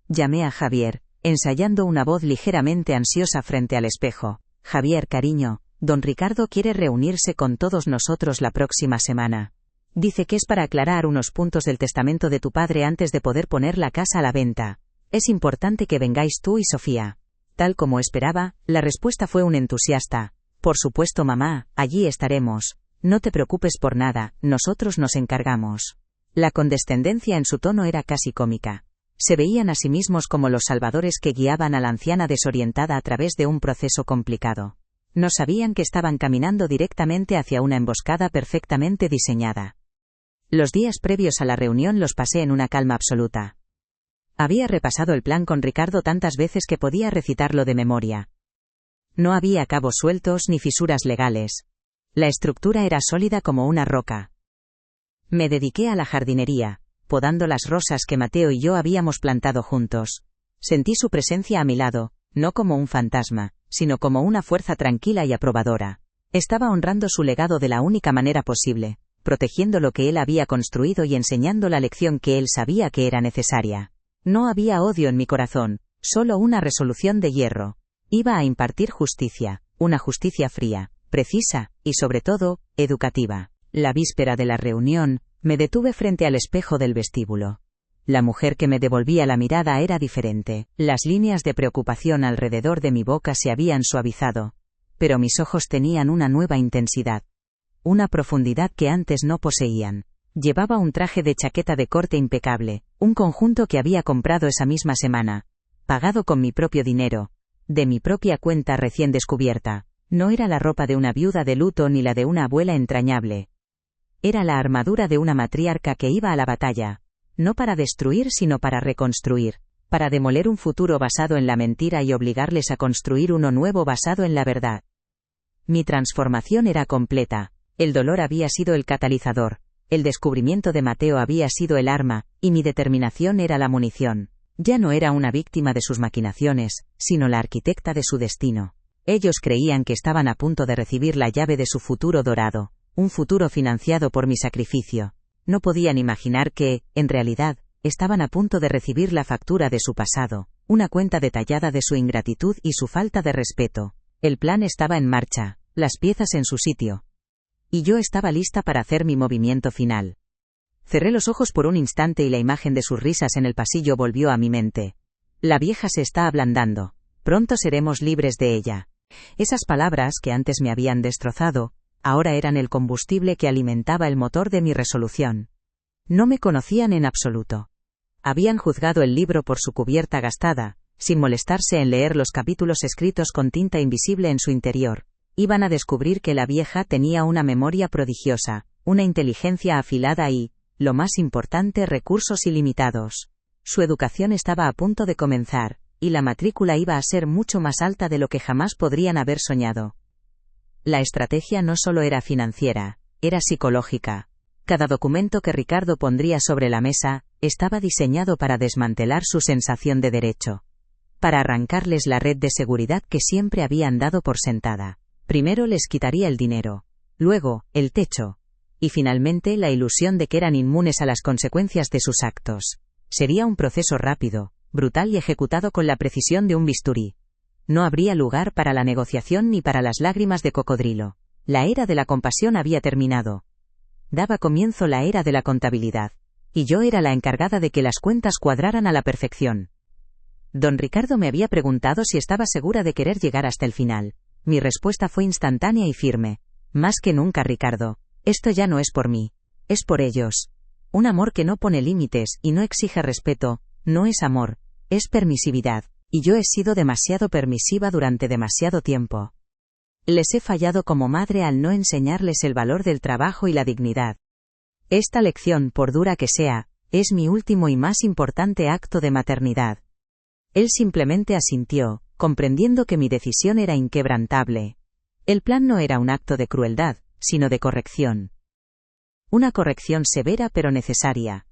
Llamé a Javier, ensayando una voz ligeramente ansiosa frente al espejo. Javier, cariño, don Ricardo quiere reunirse con todos nosotros la próxima semana. Dice que es para aclarar unos puntos del testamento de tu padre antes de poder poner la casa a la venta. Es importante que vengáis tú y Sofía. Tal como esperaba, la respuesta fue un entusiasta. Por supuesto, mamá, allí estaremos. No te preocupes por nada, nosotros nos encargamos. La condescendencia en su tono era casi cómica. Se veían a sí mismos como los salvadores que guiaban a la anciana desorientada a través de un proceso complicado. No sabían que estaban caminando directamente hacia una emboscada perfectamente diseñada. Los días previos a la reunión los pasé en una calma absoluta. Había repasado el plan con Ricardo tantas veces que podía recitarlo de memoria. No había cabos sueltos ni fisuras legales. La estructura era sólida como una roca. Me dediqué a la jardinería, podando las rosas que Mateo y yo habíamos plantado juntos. Sentí su presencia a mi lado, no como un fantasma, sino como una fuerza tranquila y aprobadora. Estaba honrando su legado de la única manera posible, protegiendo lo que él había construido y enseñando la lección que él sabía que era necesaria. No había odio en mi corazón, solo una resolución de hierro. Iba a impartir justicia, una justicia fría, precisa, y sobre todo, educativa. La víspera de la reunión, me detuve frente al espejo del vestíbulo. La mujer que me devolvía la mirada era diferente. Las líneas de preocupación alrededor de mi boca se habían suavizado, pero mis ojos tenían una nueva intensidad, una profundidad que antes no poseían. Llevaba un traje de chaqueta de corte impecable, un conjunto que había comprado esa misma semana, pagado con mi propio dinero, de mi propia cuenta recién descubierta. No era la ropa de una viuda de luto ni la de una abuela entrañable. Era la armadura de una matriarca que iba a la batalla. No para destruir sino para reconstruir. Para demoler un futuro basado en la mentira y obligarles a construir uno nuevo basado en la verdad. Mi transformación era completa. El dolor había sido el catalizador. El descubrimiento de Mateo había sido el arma, y mi determinación era la munición. Ya no era una víctima de sus maquinaciones, sino la arquitecta de su destino. Ellos creían que estaban a punto de recibir la llave de su futuro dorado, un futuro financiado por mi sacrificio. No podían imaginar que, en realidad, estaban a punto de recibir la factura de su pasado, una cuenta detallada de su ingratitud y su falta de respeto. El plan estaba en marcha, las piezas en su sitio. Y yo estaba lista para hacer mi movimiento final. Cerré los ojos por un instante y la imagen de sus risas en el pasillo volvió a mi mente. La vieja se está ablandando. Pronto seremos libres de ella. Esas palabras que antes me habían destrozado, ahora eran el combustible que alimentaba el motor de mi resolución. No me conocían en absoluto. Habían juzgado el libro por su cubierta gastada, sin molestarse en leer los capítulos escritos con tinta invisible en su interior. Iban a descubrir que la vieja tenía una memoria prodigiosa, una inteligencia afilada y, lo más importante, recursos ilimitados. Su educación estaba a punto de comenzar, y la matrícula iba a ser mucho más alta de lo que jamás podrían haber soñado. La estrategia no solo era financiera, era psicológica. Cada documento que Ricardo pondría sobre la mesa, estaba diseñado para desmantelar su sensación de derecho. Para arrancarles la red de seguridad que siempre habían dado por sentada. Primero les quitaría el dinero. Luego, el techo. Y finalmente la ilusión de que eran inmunes a las consecuencias de sus actos. Sería un proceso rápido, brutal y ejecutado con la precisión de un bisturí. No habría lugar para la negociación ni para las lágrimas de cocodrilo. La era de la compasión había terminado. Daba comienzo la era de la contabilidad. Y yo era la encargada de que las cuentas cuadraran a la perfección. Don Ricardo me había preguntado si estaba segura de querer llegar hasta el final. Mi respuesta fue instantánea y firme. Más que nunca, Ricardo. Esto ya no es por mí. Es por ellos. Un amor que no pone límites y no exige respeto, no es amor, es permisividad. Y yo he sido demasiado permisiva durante demasiado tiempo. Les he fallado como madre al no enseñarles el valor del trabajo y la dignidad. Esta lección, por dura que sea, es mi último y más importante acto de maternidad. Él simplemente asintió, comprendiendo que mi decisión era inquebrantable. El plan no era un acto de crueldad, sino de corrección. Una corrección severa pero necesaria.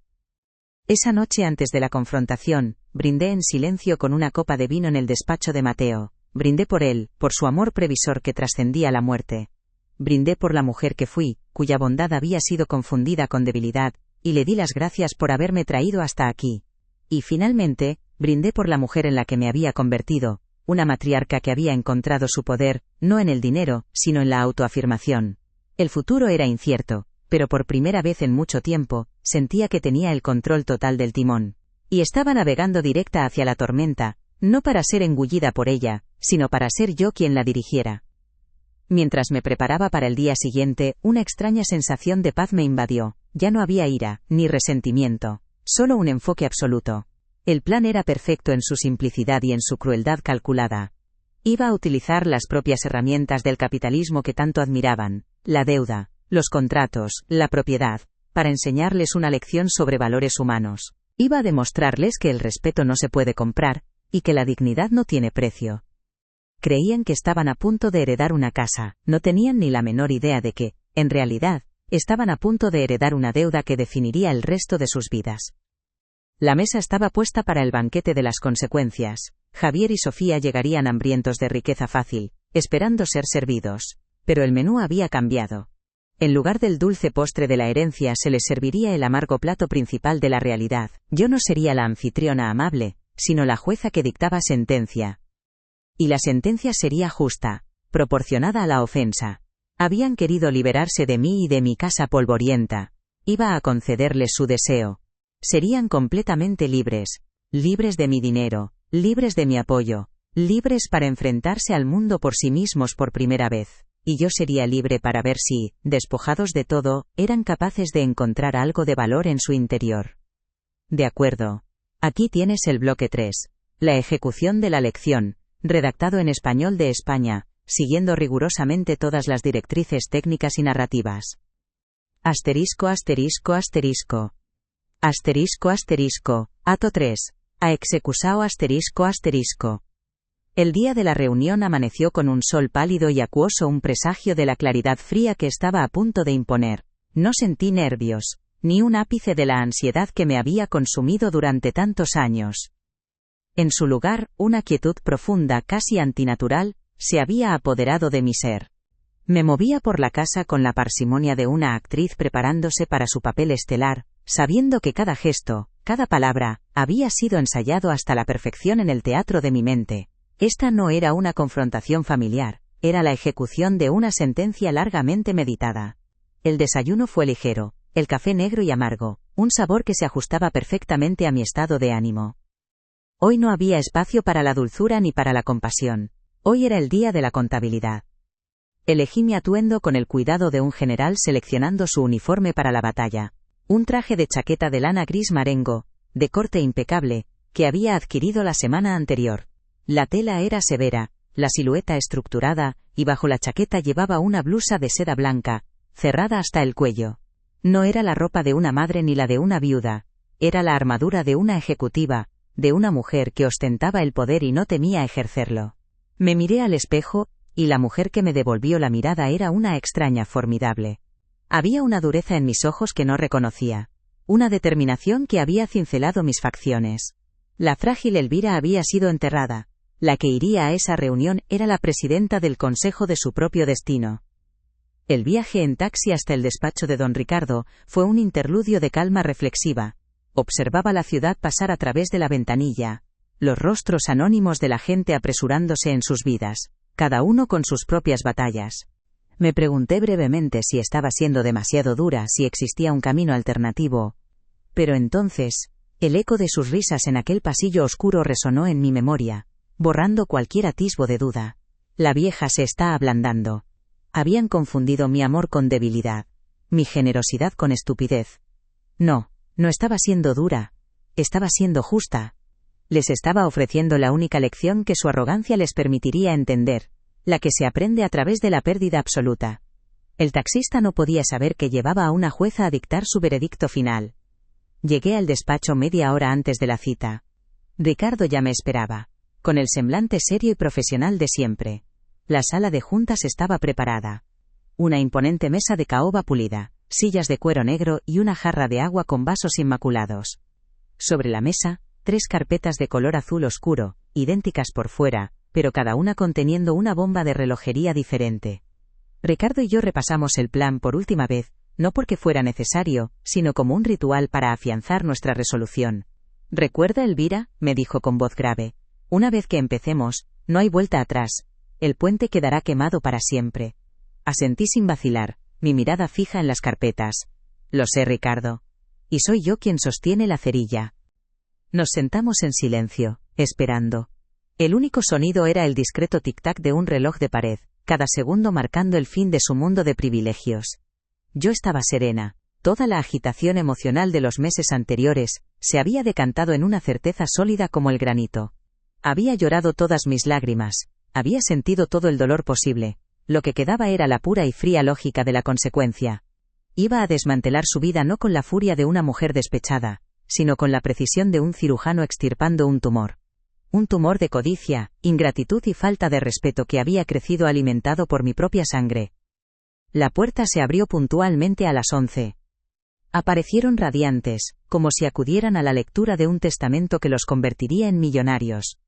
Esa noche antes de la confrontación, brindé en silencio con una copa de vino en el despacho de Mateo. Brindé por él, por su amor previsor que trascendía la muerte. Brindé por la mujer que fui, cuya bondad había sido confundida con debilidad, y le di las gracias por haberme traído hasta aquí. Y finalmente, brindé por la mujer en la que me había convertido, una matriarca que había encontrado su poder, no en el dinero, sino en la autoafirmación. El futuro era incierto, pero por primera vez en mucho tiempo, sentía que tenía el control total del timón. Y estaba navegando directa hacia la tormenta, no para ser engullida por ella, sino para ser yo quien la dirigiera. Mientras me preparaba para el día siguiente, una extraña sensación de paz me invadió. Ya no había ira, ni resentimiento, solo un enfoque absoluto. El plan era perfecto en su simplicidad y en su crueldad calculada. Iba a utilizar las propias herramientas del capitalismo que tanto admiraban, la deuda, los contratos, la propiedad, para enseñarles una lección sobre valores humanos. Iba a demostrarles que el respeto no se puede comprar, y que la dignidad no tiene precio. Creían que estaban a punto de heredar una casa, no tenían ni la menor idea de que, en realidad, estaban a punto de heredar una deuda que definiría el resto de sus vidas. La mesa estaba puesta para el banquete de las consecuencias. Javier y Sofía llegarían hambrientos de riqueza fácil, esperando ser servidos. Pero el menú había cambiado. En lugar del dulce postre de la herencia se les serviría el amargo plato principal de la realidad. Yo no sería la anfitriona amable, sino la jueza que dictaba sentencia. Y la sentencia sería justa, proporcionada a la ofensa. Habían querido liberarse de mí y de mi casa polvorienta. Iba a concederles su deseo. Serían completamente libres, libres de mi dinero, libres de mi apoyo, libres para enfrentarse al mundo por sí mismos por primera vez. Y yo sería libre para ver si, despojados de todo, eran capaces de encontrar algo de valor en su interior. De acuerdo. Aquí tienes el bloque 3. La ejecución de la lección, redactado en español de España, siguiendo rigurosamente todas las directrices técnicas y narrativas. Asterisco asterisco asterisco. Asterisco asterisco. Ato 3. A excusao asterisco asterisco. El día de la reunión amaneció con un sol pálido y acuoso, un presagio de la claridad fría que estaba a punto de imponer. No sentí nervios, ni un ápice de la ansiedad que me había consumido durante tantos años. En su lugar, una quietud profunda, casi antinatural, se había apoderado de mi ser. Me movía por la casa con la parsimonia de una actriz preparándose para su papel estelar, sabiendo que cada gesto, cada palabra, había sido ensayado hasta la perfección en el teatro de mi mente. Esta no era una confrontación familiar, era la ejecución de una sentencia largamente meditada. El desayuno fue ligero, el café negro y amargo, un sabor que se ajustaba perfectamente a mi estado de ánimo. Hoy no había espacio para la dulzura ni para la compasión. Hoy era el día de la contabilidad. Elegí mi atuendo con el cuidado de un general seleccionando su uniforme para la batalla. Un traje de chaqueta de lana gris marengo, de corte impecable, que había adquirido la semana anterior. La tela era severa, la silueta estructurada, y bajo la chaqueta llevaba una blusa de seda blanca, cerrada hasta el cuello. No era la ropa de una madre ni la de una viuda, era la armadura de una ejecutiva, de una mujer que ostentaba el poder y no temía ejercerlo. Me miré al espejo, y la mujer que me devolvió la mirada era una extraña formidable. Había una dureza en mis ojos que no reconocía, una determinación que había cincelado mis facciones. La frágil Elvira había sido enterrada. La que iría a esa reunión era la presidenta del consejo de su propio destino. El viaje en taxi hasta el despacho de don Ricardo fue un interludio de calma reflexiva. Observaba la ciudad pasar a través de la ventanilla, los rostros anónimos de la gente apresurándose en sus vidas, cada uno con sus propias batallas. Me pregunté brevemente si estaba siendo demasiado dura, si existía un camino alternativo. Pero entonces, el eco de sus risas en aquel pasillo oscuro resonó en mi memoria, borrando cualquier atisbo de duda. La vieja se está ablandando. Habían confundido mi amor con debilidad, mi generosidad con estupidez. No estaba siendo dura, estaba siendo justa. Les estaba ofreciendo la única lección que su arrogancia les permitiría entender, la que se aprende a través de la pérdida absoluta. El taxista no podía saber que llevaba a una jueza a dictar su veredicto final. Llegué al despacho media hora antes de la cita. Ricardo ya me esperaba, con el semblante serio y profesional de siempre. La sala de juntas estaba preparada. Una imponente mesa de caoba pulida, sillas de cuero negro y una jarra de agua con vasos inmaculados. Sobre la mesa, 3 carpetas de color azul oscuro, idénticas por fuera, pero cada una conteniendo una bomba de relojería diferente. Ricardo y yo repasamos el plan por última vez, no porque fuera necesario, sino como un ritual para afianzar nuestra resolución. «¿Recuerda, Elvira?», me dijo con voz grave. «Una vez que empecemos, no hay vuelta atrás. El puente quedará quemado para siempre». Asentí sin vacilar, mi mirada fija en las carpetas. «Lo sé, Ricardo. Y soy yo quien sostiene la cerilla». Nos sentamos en silencio, esperando. El único sonido era el discreto tic-tac de un reloj de pared, cada segundo marcando el fin de su mundo de privilegios. Yo estaba serena. Toda la agitación emocional de los meses anteriores se había decantado en una certeza sólida como el granito. Había llorado todas mis lágrimas, había sentido todo el dolor posible. Lo que quedaba era la pura y fría lógica de la consecuencia. Iba a desmantelar su vida no con la furia de una mujer despechada, sino con la precisión de un cirujano extirpando un tumor. Un tumor de codicia, ingratitud y falta de respeto que había crecido alimentado por mi propia sangre. La puerta se abrió puntualmente a las 11. Aparecieron radiantes, como si acudieran a la lectura de un testamento que los convertiría en millonarios.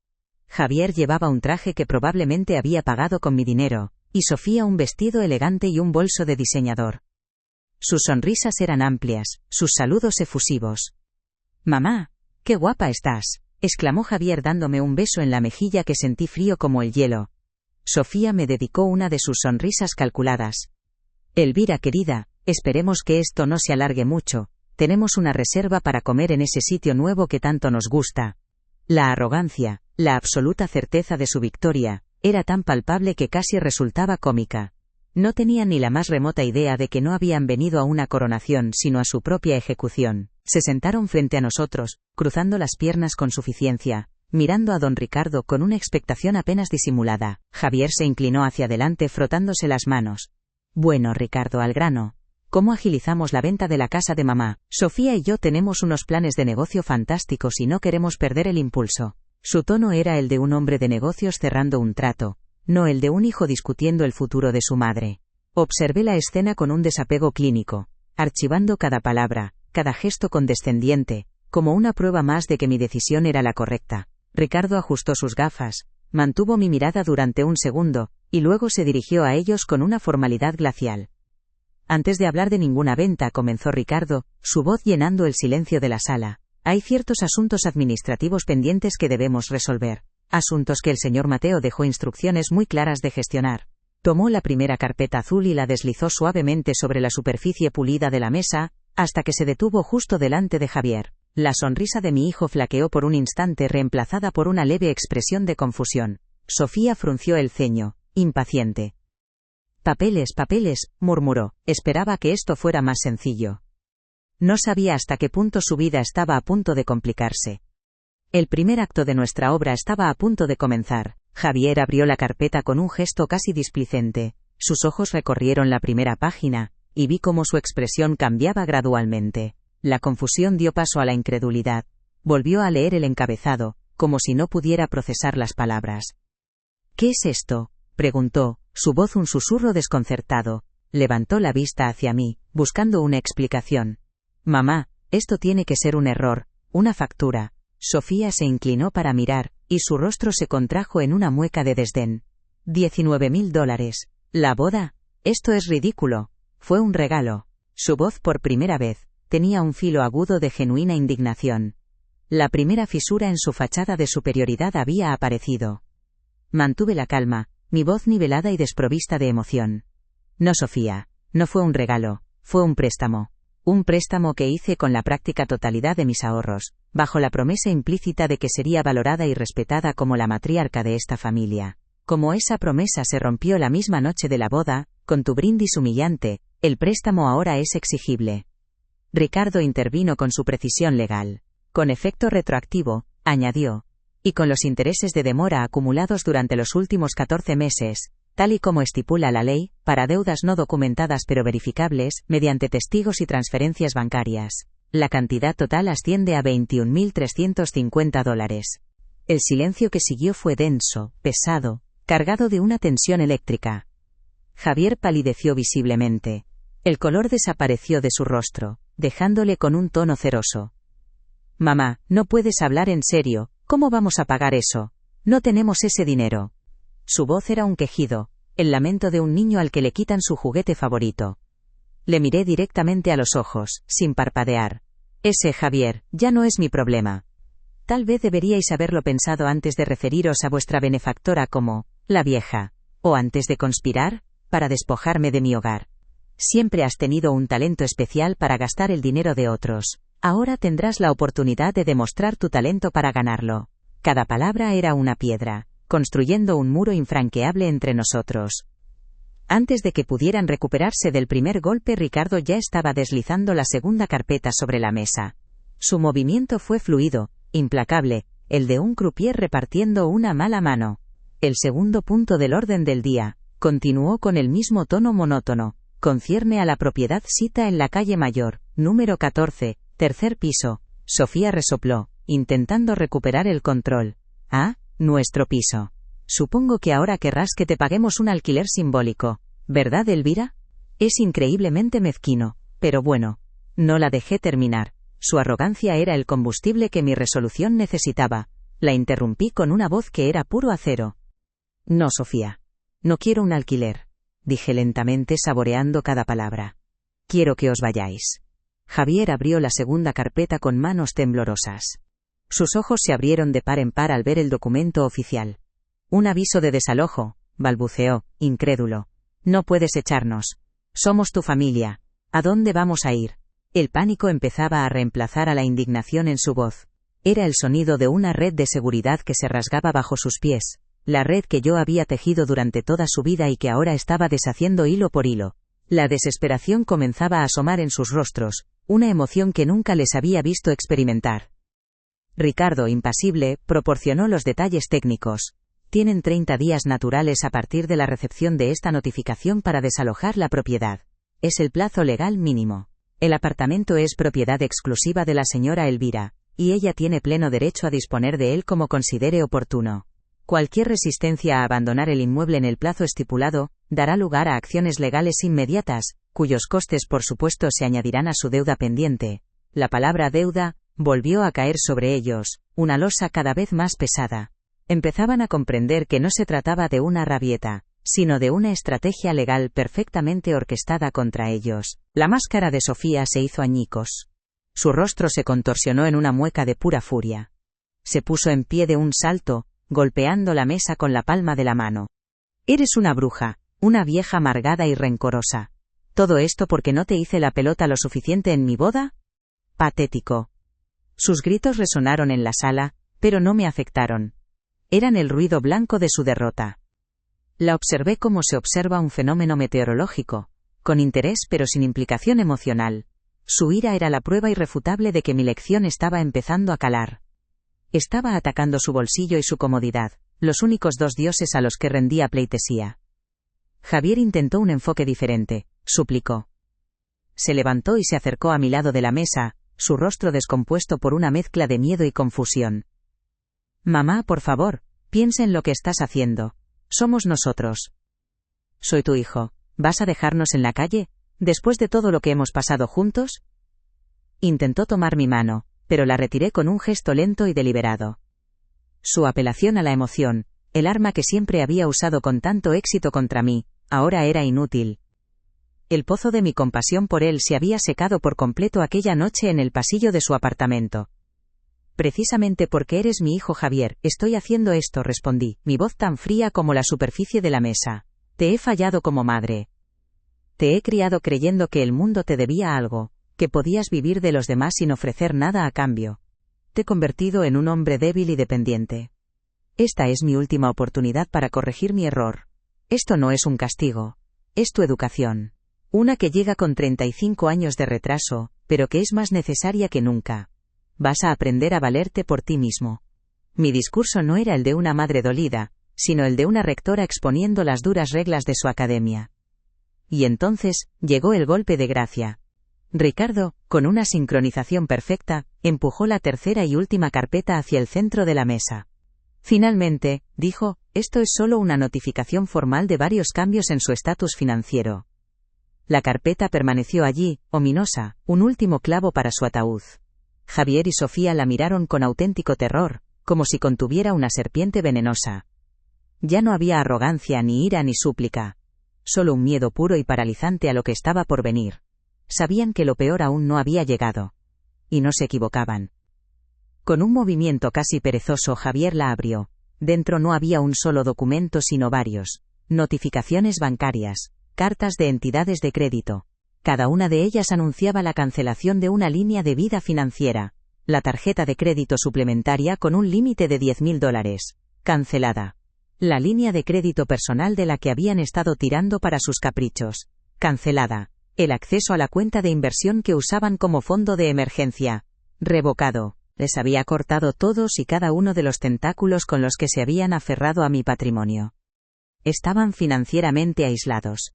Javier llevaba un traje que probablemente había pagado con mi dinero, y Sofía un vestido elegante y un bolso de diseñador. Sus sonrisas eran amplias, sus saludos efusivos. «Mamá, qué guapa estás», exclamó Javier dándome un beso en la mejilla que sentí frío como el hielo. Sofía me dedicó una de sus sonrisas calculadas. «Elvira querida, esperemos que esto no se alargue mucho, tenemos una reserva para comer en ese sitio nuevo que tanto nos gusta». La arrogancia, la absoluta certeza de su victoria, era tan palpable que casi resultaba cómica. No tenían ni la más remota idea de que no habían venido a una coronación sino a su propia ejecución. Se sentaron frente a nosotros, cruzando las piernas con suficiencia, mirando a don Ricardo con una expectación apenas disimulada. Javier se inclinó hacia adelante frotándose las manos. «Bueno, Ricardo, al grano. ¿Cómo agilizamos la venta de la casa de mamá? Sofía y yo tenemos unos planes de negocio fantásticos y no queremos perder el impulso. Su tono era el de un hombre de negocios cerrando un trato, no el de un hijo discutiendo el futuro de su madre. Observé la escena con un desapego clínico, archivando cada palabra, cada gesto condescendiente, como una prueba más de que mi decisión era la correcta. Ricardo ajustó sus gafas, mantuvo mi mirada durante un segundo, y luego se dirigió a ellos con una formalidad glacial. Antes de hablar de ninguna venta, comenzó Ricardo, su voz llenando el silencio de la sala. Hay ciertos asuntos administrativos pendientes que debemos resolver. Asuntos que el señor Mateo dejó instrucciones muy claras de gestionar. Tomó la primera carpeta azul y la deslizó suavemente sobre la superficie pulida de la mesa, hasta que se detuvo justo delante de Javier. La sonrisa de mi hijo flaqueó por un instante, reemplazada por una leve expresión de confusión. Sofía frunció el ceño, impaciente. Papeles, papeles, murmuró. Esperaba que esto fuera más sencillo. No sabía hasta qué punto su vida estaba a punto de complicarse. El primer acto de nuestra obra estaba a punto de comenzar. Javier abrió la carpeta con un gesto casi displicente. Sus ojos recorrieron la primera página, y vi cómo su expresión cambiaba gradualmente. La confusión dio paso a la incredulidad. Volvió a leer el encabezado, como si no pudiera procesar las palabras. ¿Qué es esto?, preguntó, su voz un susurro desconcertado. Levantó la vista hacia mí, buscando una explicación. Mamá, esto tiene que ser un error, una factura. Sofía se inclinó para mirar, y su rostro se contrajo en una mueca de desdén. $19.000. ¿La boda? Esto es ridículo. Fue un regalo. Su voz, por primera vez, tenía un filo agudo de genuina indignación. La primera fisura en su fachada de superioridad había aparecido. Mantuve la calma, mi voz nivelada y desprovista de emoción. No, Sofía, no fue un regalo, fue un préstamo. Un préstamo que hice con la práctica totalidad de mis ahorros, bajo la promesa implícita de que sería valorada y respetada como la matriarca de esta familia. Como esa promesa se rompió la misma noche de la boda, con tu brindis humillante, el préstamo ahora es exigible. Ricardo intervino con su precisión legal. Con efecto retroactivo, añadió, y con los intereses de demora acumulados durante los últimos 14 meses, tal y como estipula la ley, para deudas no documentadas pero verificables, mediante testigos y transferencias bancarias. La cantidad total asciende a $21.350. El silencio que siguió fue denso, pesado, cargado de una tensión eléctrica. Javier palideció visiblemente. El color desapareció de su rostro, dejándole con un tono ceroso. Mamá, no puedes hablar en serio, ¿cómo vamos a pagar eso? No tenemos ese dinero. Su voz era un quejido, el lamento de un niño al que le quitan su juguete favorito. Le miré directamente a los ojos, sin parpadear. Ese, Javier, ya no es mi problema. Tal vez deberíais haberlo pensado antes de referiros a vuestra benefactora como la vieja, o antes de conspirar, para despojarme de mi hogar. Siempre has tenido un talento especial para gastar el dinero de otros. Ahora tendrás la oportunidad de demostrar tu talento para ganarlo. Cada palabra era una piedra, construyendo un muro infranqueable entre nosotros. Antes de que pudieran recuperarse del primer golpe, Ricardo ya estaba deslizando la segunda carpeta sobre la mesa. Su movimiento fue fluido, implacable, el de un croupier repartiendo una mala mano. El segundo punto del orden del día, continuó con el mismo tono monótono, concierne a la propiedad sita en la calle Mayor, número 14, tercer piso. Sofía resopló, intentando recuperar el control. Ah, nuestro piso. Supongo que ahora querrás que te paguemos un alquiler simbólico, ¿verdad, Elvira? Es increíblemente mezquino, pero bueno. No la dejé terminar. Su arrogancia era el combustible que mi resolución necesitaba. La interrumpí con una voz que era puro acero. No, Sofía. No quiero un alquiler, dije lentamente, saboreando cada palabra. Quiero que os vayáis. Javier abrió la segunda carpeta con manos temblorosas. Sus ojos se abrieron de par en par al ver el documento oficial. Un aviso de desalojo, balbuceó, incrédulo. No puedes echarnos. Somos tu familia. ¿A dónde vamos a ir? El pánico empezaba a reemplazar a la indignación en su voz. Era el sonido de una red de seguridad que se rasgaba bajo sus pies, la red que yo había tejido durante toda su vida y que ahora estaba deshaciendo hilo por hilo. La desesperación comenzaba a asomar en sus rostros, una emoción que nunca les había visto experimentar. Ricardo, impasible, proporcionó los detalles técnicos. Tienen 30 días naturales a partir de la recepción de esta notificación para desalojar la propiedad. Es el plazo legal mínimo. El apartamento es propiedad exclusiva de la señora Elvira, y ella tiene pleno derecho a disponer de él como considere oportuno. Cualquier resistencia a abandonar el inmueble en el plazo estipulado, dará lugar a acciones legales inmediatas, cuyos costes por supuesto se añadirán a su deuda pendiente. La palabra deuda volvió a caer sobre ellos, una losa cada vez más pesada. Empezaban a comprender que no se trataba de una rabieta, sino de una estrategia legal perfectamente orquestada contra ellos. La máscara de Sofía se hizo añicos. Su rostro se contorsionó en una mueca de pura furia. Se puso en pie de un salto, golpeando la mesa con la palma de la mano. «Eres una bruja, una vieja amargada y rencorosa. ¿Todo esto porque no te hice la pelota lo suficiente en mi boda? Patético». Sus gritos resonaron en la sala, pero no me afectaron. Eran el ruido blanco de su derrota. La observé como se observa un fenómeno meteorológico, con interés pero sin implicación emocional. Su ira era la prueba irrefutable de que mi lección estaba empezando a calar. Estaba atacando su bolsillo y su comodidad, los únicos dos dioses a los que rendía pleitesía. Javier intentó un enfoque diferente, suplicó. Se levantó y se acercó a mi lado de la mesa, su rostro descompuesto por una mezcla de miedo y confusión. «Mamá, por favor, piensa en lo que estás haciendo. Somos nosotros. Soy tu hijo. ¿Vas a dejarnos en la calle, después de todo lo que hemos pasado juntos?» Intentó tomar mi mano, pero la retiré con un gesto lento y deliberado. Su apelación a la emoción, el arma que siempre había usado con tanto éxito contra mí, ahora era inútil. El pozo de mi compasión por él se había secado por completo aquella noche en el pasillo de su apartamento. «Precisamente porque eres mi hijo Javier, estoy haciendo esto», respondí, mi voz tan fría como la superficie de la mesa. «Te he fallado como madre. Te he criado creyendo que el mundo te debía algo, que podías vivir de los demás sin ofrecer nada a cambio. Te he convertido en un hombre débil y dependiente. Esta es mi última oportunidad para corregir mi error. Esto no es un castigo. Es tu educación. Una que llega con 35 años de retraso, pero que es más necesaria que nunca. Vas a aprender a valerte por ti mismo». Mi discurso no era el de una madre dolida, sino el de una rectora exponiendo las duras reglas de su academia. Y entonces, llegó el golpe de gracia. Ricardo, con una sincronización perfecta, empujó la tercera y última carpeta hacia el centro de la mesa. «Finalmente», dijo, «esto es solo una notificación formal de varios cambios en su estatus financiero». La carpeta permaneció allí, ominosa, un último clavo para su ataúd. Javier y Sofía la miraron con auténtico terror, como si contuviera una serpiente venenosa. Ya no había arrogancia ni ira ni súplica. Solo un miedo puro y paralizante a lo que estaba por venir. Sabían que lo peor aún no había llegado. Y no se equivocaban. Con un movimiento casi perezoso Javier la abrió. Dentro no había un solo documento sino varios. Notificaciones bancarias. Cartas de entidades de crédito. Cada una de ellas anunciaba la cancelación de una línea de vida financiera. La tarjeta de crédito suplementaria con un límite de $10.000. Cancelada. La línea de crédito personal de la que habían estado tirando para sus caprichos. Cancelada. El acceso a la cuenta de inversión que usaban como fondo de emergencia. Revocado. Les había cortado todos y cada uno de los tentáculos con los que se habían aferrado a mi patrimonio. Estaban financieramente aislados.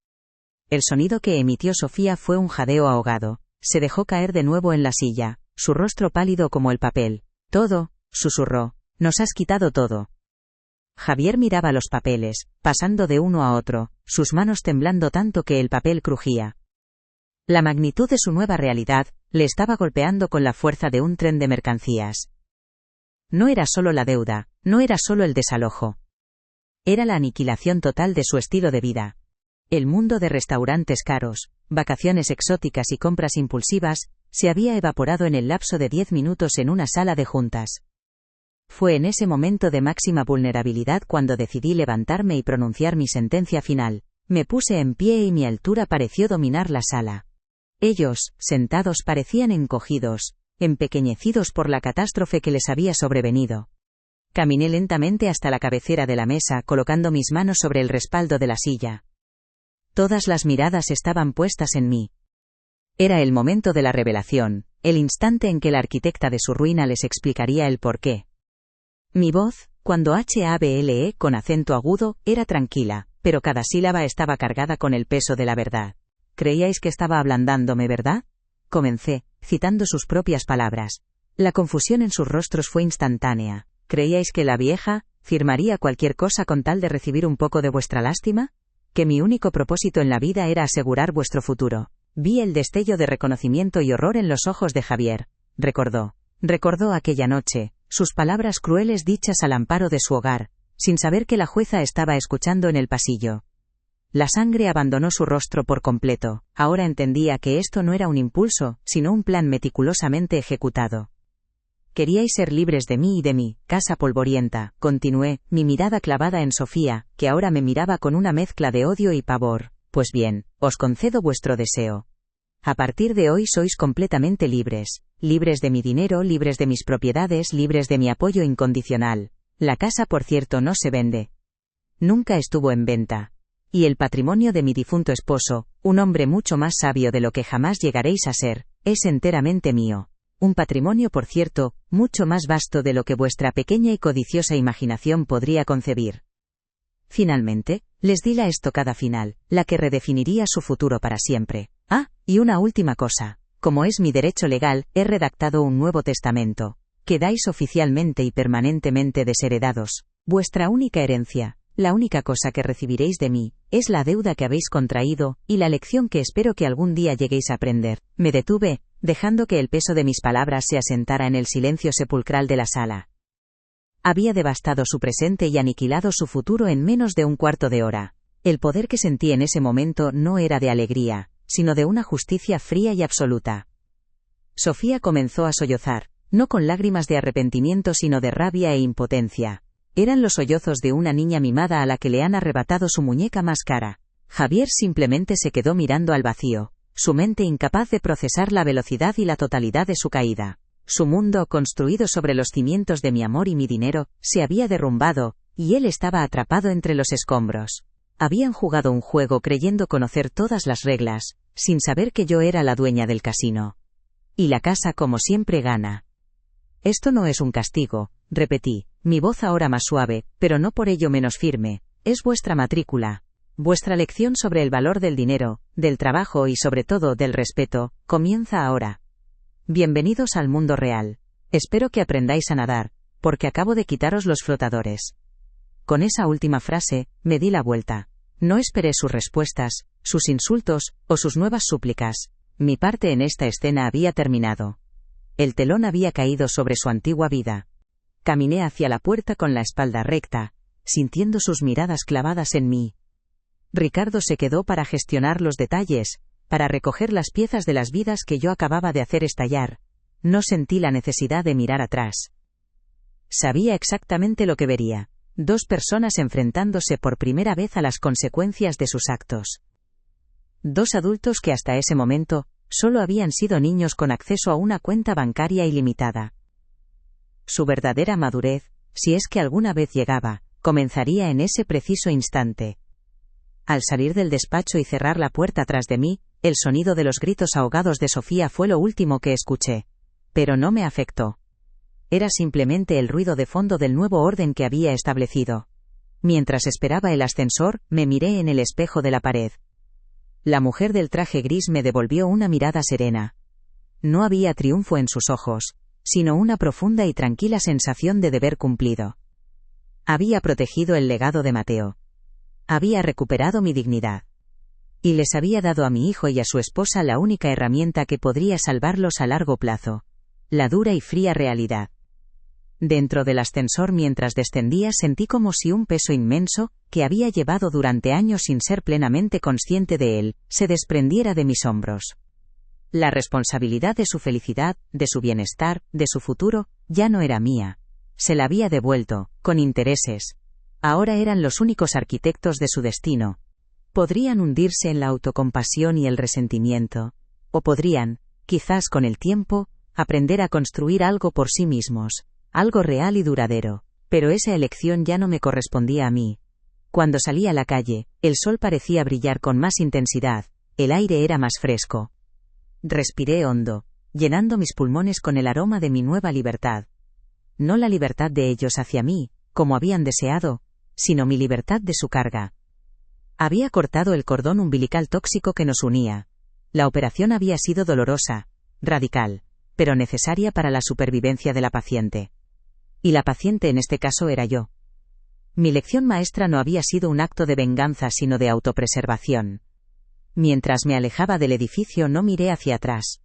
El sonido que emitió Sofía fue un jadeo ahogado. Se dejó caer de nuevo en la silla, su rostro pálido como el papel. «Todo», susurró, «nos has quitado todo». Javier miraba los papeles, pasando de uno a otro, sus manos temblando tanto que el papel crujía. La magnitud de su nueva realidad le estaba golpeando con la fuerza de un tren de mercancías. No era solo la deuda, no era solo el desalojo. Era la aniquilación total de su estilo de vida. El mundo de restaurantes caros, vacaciones exóticas y compras impulsivas, se había evaporado en el lapso de 10 minutos en una sala de juntas. Fue en ese momento de máxima vulnerabilidad cuando decidí levantarme y pronunciar mi sentencia final. Me puse en pie y mi altura pareció dominar la sala. Ellos, sentados, parecían encogidos, empequeñecidos por la catástrofe que les había sobrevenido. Caminé lentamente hasta la cabecera de la mesa, colocando mis manos sobre el respaldo de la silla. Todas las miradas estaban puestas en mí. Era el momento de la revelación, el instante en que la arquitecta de su ruina les explicaría el porqué. Mi voz, cuando hable con acento agudo, era tranquila, pero cada sílaba estaba cargada con el peso de la verdad. Creíais que estaba ablandándome, ¿verdad? Comencé, citando sus propias palabras. La confusión en sus rostros fue instantánea. ¿Creíais que la vieja firmaría cualquier cosa con tal de recibir un poco de vuestra lástima? ¿Que mi único propósito en la vida era asegurar vuestro futuro? Vi el destello de reconocimiento y horror en los ojos de Javier. Recordó aquella noche, sus palabras crueles dichas al amparo de su hogar, sin saber que la jueza estaba escuchando en el pasillo. La sangre abandonó su rostro por completo. Ahora entendía que esto no era un impulso, sino un plan meticulosamente ejecutado. Queríais ser libres de mí y de mi casa polvorienta, continué, mi mirada clavada en Sofía, que ahora me miraba con una mezcla de odio y pavor. Pues bien, os concedo vuestro deseo. A partir de hoy sois completamente libres. Libres de mi dinero, libres de mis propiedades, libres de mi apoyo incondicional. La casa, por cierto, no se vende. Nunca estuvo en venta. Y el patrimonio de mi difunto esposo, un hombre mucho más sabio de lo que jamás llegaréis a ser, es enteramente mío. Un patrimonio, por cierto, mucho más vasto de lo que vuestra pequeña y codiciosa imaginación podría concebir. Finalmente, les di la estocada final, la que redefiniría su futuro para siempre. Ah, y una última cosa. Como es mi derecho legal, he redactado un nuevo testamento. Quedáis oficialmente y permanentemente desheredados. Vuestra única herencia, la única cosa que recibiréis de mí, es la deuda que habéis contraído, y la lección que espero que algún día lleguéis a aprender. Me detuve, dejando que el peso de mis palabras se asentara en el silencio sepulcral de la sala. Había devastado su presente y aniquilado su futuro en menos de un cuarto de hora. El poder que sentí en ese momento no era de alegría, sino de una justicia fría y absoluta. Sofía comenzó a sollozar, no con lágrimas de arrepentimiento sino de rabia e impotencia. Eran los sollozos de una niña mimada a la que le han arrebatado su muñeca más cara. Javier simplemente se quedó mirando al vacío, su mente incapaz de procesar la velocidad y la totalidad de su caída. Su mundo, construido sobre los cimientos de mi amor y mi dinero, se había derrumbado, y él estaba atrapado entre los escombros. Habían jugado un juego creyendo conocer todas las reglas, sin saber que yo era la dueña del casino. Y la casa, como siempre, gana. Esto no es un castigo, repetí, mi voz ahora más suave, pero no por ello menos firme. Es vuestra matrícula. Vuestra lección sobre el valor del dinero, del trabajo y sobre todo del respeto, comienza ahora. Bienvenidos al mundo real. Espero que aprendáis a nadar, porque acabo de quitaros los flotadores. Con esa última frase, me di la vuelta. No esperé sus respuestas, sus insultos, o sus nuevas súplicas. Mi parte en esta escena había terminado. El telón había caído sobre su antigua vida. Caminé hacia la puerta con la espalda recta, sintiendo sus miradas clavadas en mí. Ricardo se quedó para gestionar los detalles, para recoger las piezas de las vidas que yo acababa de hacer estallar. No sentí la necesidad de mirar atrás. Sabía exactamente lo que vería. Dos personas enfrentándose por primera vez a las consecuencias de sus actos. Dos adultos que hasta ese momento, solo habían sido niños con acceso a una cuenta bancaria ilimitada. Su verdadera madurez, si es que alguna vez llegaba, comenzaría en ese preciso instante. Al salir del despacho y cerrar la puerta tras de mí, el sonido de los gritos ahogados de Sofía fue lo último que escuché. Pero no me afectó. Era simplemente el ruido de fondo del nuevo orden que había establecido. Mientras esperaba el ascensor, me miré en el espejo de la pared. La mujer del traje gris me devolvió una mirada serena. No había triunfo en sus ojos, sino una profunda y tranquila sensación de deber cumplido. Había protegido el legado de Mateo. Había recuperado mi dignidad. Y les había dado a mi hijo y a su esposa la única herramienta que podría salvarlos a largo plazo. La dura y fría realidad. Dentro del ascensor mientras descendía sentí como si un peso inmenso, que había llevado durante años sin ser plenamente consciente de él, se desprendiera de mis hombros. La responsabilidad de su felicidad, de su bienestar, de su futuro, ya no era mía. Se la había devuelto, con intereses. Ahora eran los únicos arquitectos de su destino. Podrían hundirse en la autocompasión y el resentimiento. O podrían, quizás con el tiempo, aprender a construir algo por sí mismos. Algo real y duradero. Pero esa elección ya no me correspondía a mí. Cuando salí a la calle, el sol parecía brillar con más intensidad, el aire era más fresco. Respiré hondo, llenando mis pulmones con el aroma de mi nueva libertad. No la libertad de ellos hacia mí, como habían deseado, sino mi libertad de su carga. Había cortado el cordón umbilical tóxico que nos unía, La operación había sido dolorosa, radical, pero necesaria para la supervivencia de la paciente. Y la paciente en este caso era yo. Mi lección maestra no había sido un acto de venganza sino de autopreservación. Mientras me alejaba del edificio no miré hacia atrás.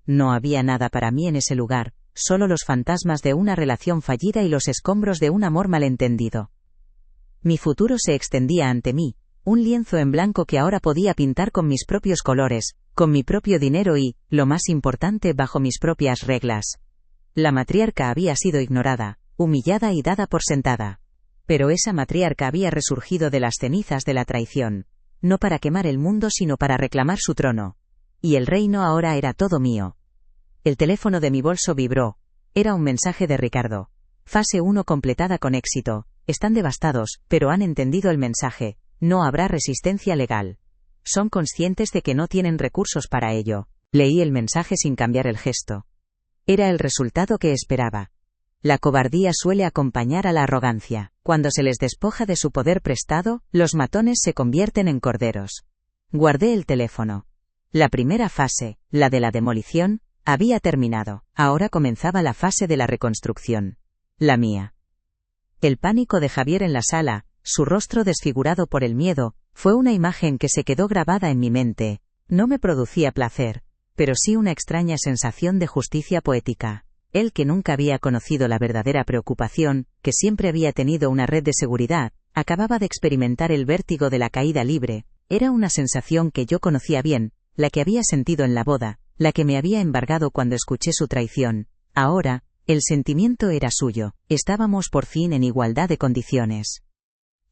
No había nada para mí en ese lugar, solo los fantasmas de una relación fallida y los escombros de un amor malentendido. Mi futuro se extendía ante mí, un lienzo en blanco que ahora podía pintar con mis propios colores, con mi propio dinero y, lo más importante, bajo mis propias reglas. La matriarca había sido ignorada, humillada y dada por sentada. Pero esa matriarca había resurgido de las cenizas de la traición, no para quemar el mundo sino para reclamar su trono. Y el reino ahora era todo mío. El teléfono de mi bolso vibró. Era un mensaje de Ricardo. Fase 1 completada con éxito. Están devastados, pero han entendido el mensaje. No habrá resistencia legal. Son conscientes de que no tienen recursos para ello. Leí el mensaje sin cambiar el gesto. Era el resultado que esperaba. La cobardía suele acompañar a la arrogancia. Cuando se les despoja de su poder prestado, los matones se convierten en corderos. Guardé el teléfono. La primera fase, la de la demolición, había terminado. Ahora comenzaba la fase de la reconstrucción. La mía. El pánico de Javier en la sala, su rostro desfigurado por el miedo, fue una imagen que se quedó grabada en mi mente. No me producía placer, pero sí una extraña sensación de justicia poética. Él, que nunca había conocido la verdadera preocupación, que siempre había tenido una red de seguridad, acababa de experimentar el vértigo de la caída libre. Era una sensación que yo conocía bien, la que había sentido en la boda, la que me había embargado cuando escuché su traición. Ahora, el sentimiento era suyo. Estábamos por fin en igualdad de condiciones.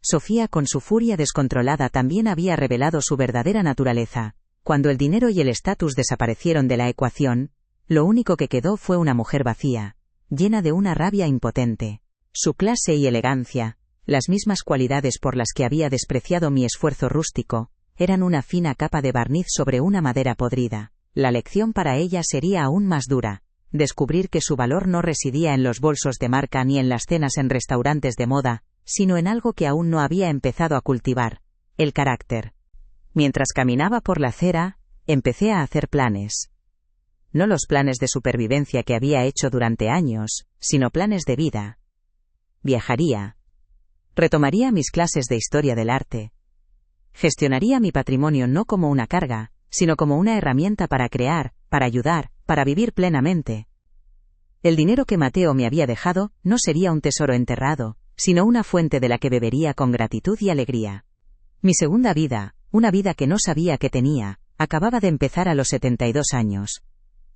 Sofía, con su furia descontrolada, también había revelado su verdadera naturaleza. Cuando el dinero y el estatus desaparecieron de la ecuación, lo único que quedó fue una mujer vacía, llena de una rabia impotente. Su clase y elegancia, las mismas cualidades por las que había despreciado mi esfuerzo rústico, eran una fina capa de barniz sobre una madera podrida. La lección para ella sería aún más dura. Descubrir que su valor no residía en los bolsos de marca ni en las cenas en restaurantes de moda, sino en algo que aún no había empezado a cultivar: el carácter. Mientras caminaba por la acera, empecé a hacer planes. No los planes de supervivencia que había hecho durante años, sino planes de vida. Viajaría. Retomaría mis clases de historia del arte. Gestionaría mi patrimonio no como una carga, sino como una herramienta para crear, para ayudar, para vivir plenamente. El dinero que Mateo me había dejado no sería un tesoro enterrado, sino una fuente de la que bebería con gratitud y alegría. Mi segunda vida, una vida que no sabía que tenía, acababa de empezar a los 72 años.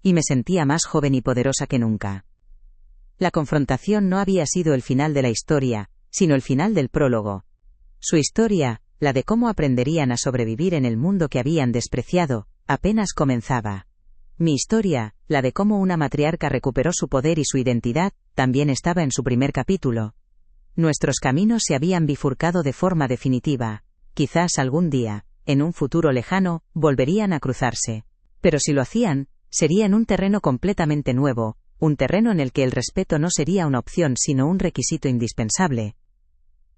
Y me sentía más joven y poderosa que nunca. La confrontación no había sido el final de la historia, sino el final del prólogo. Su historia, la de cómo aprenderían a sobrevivir en el mundo que habían despreciado, apenas comenzaba. Mi historia, la de cómo una matriarca recuperó su poder y su identidad, también estaba en su primer capítulo. Nuestros caminos se habían bifurcado de forma definitiva. Quizás algún día, en un futuro lejano, volverían a cruzarse. Pero si lo hacían, sería en un terreno completamente nuevo, un terreno en el que el respeto no sería una opción sino un requisito indispensable.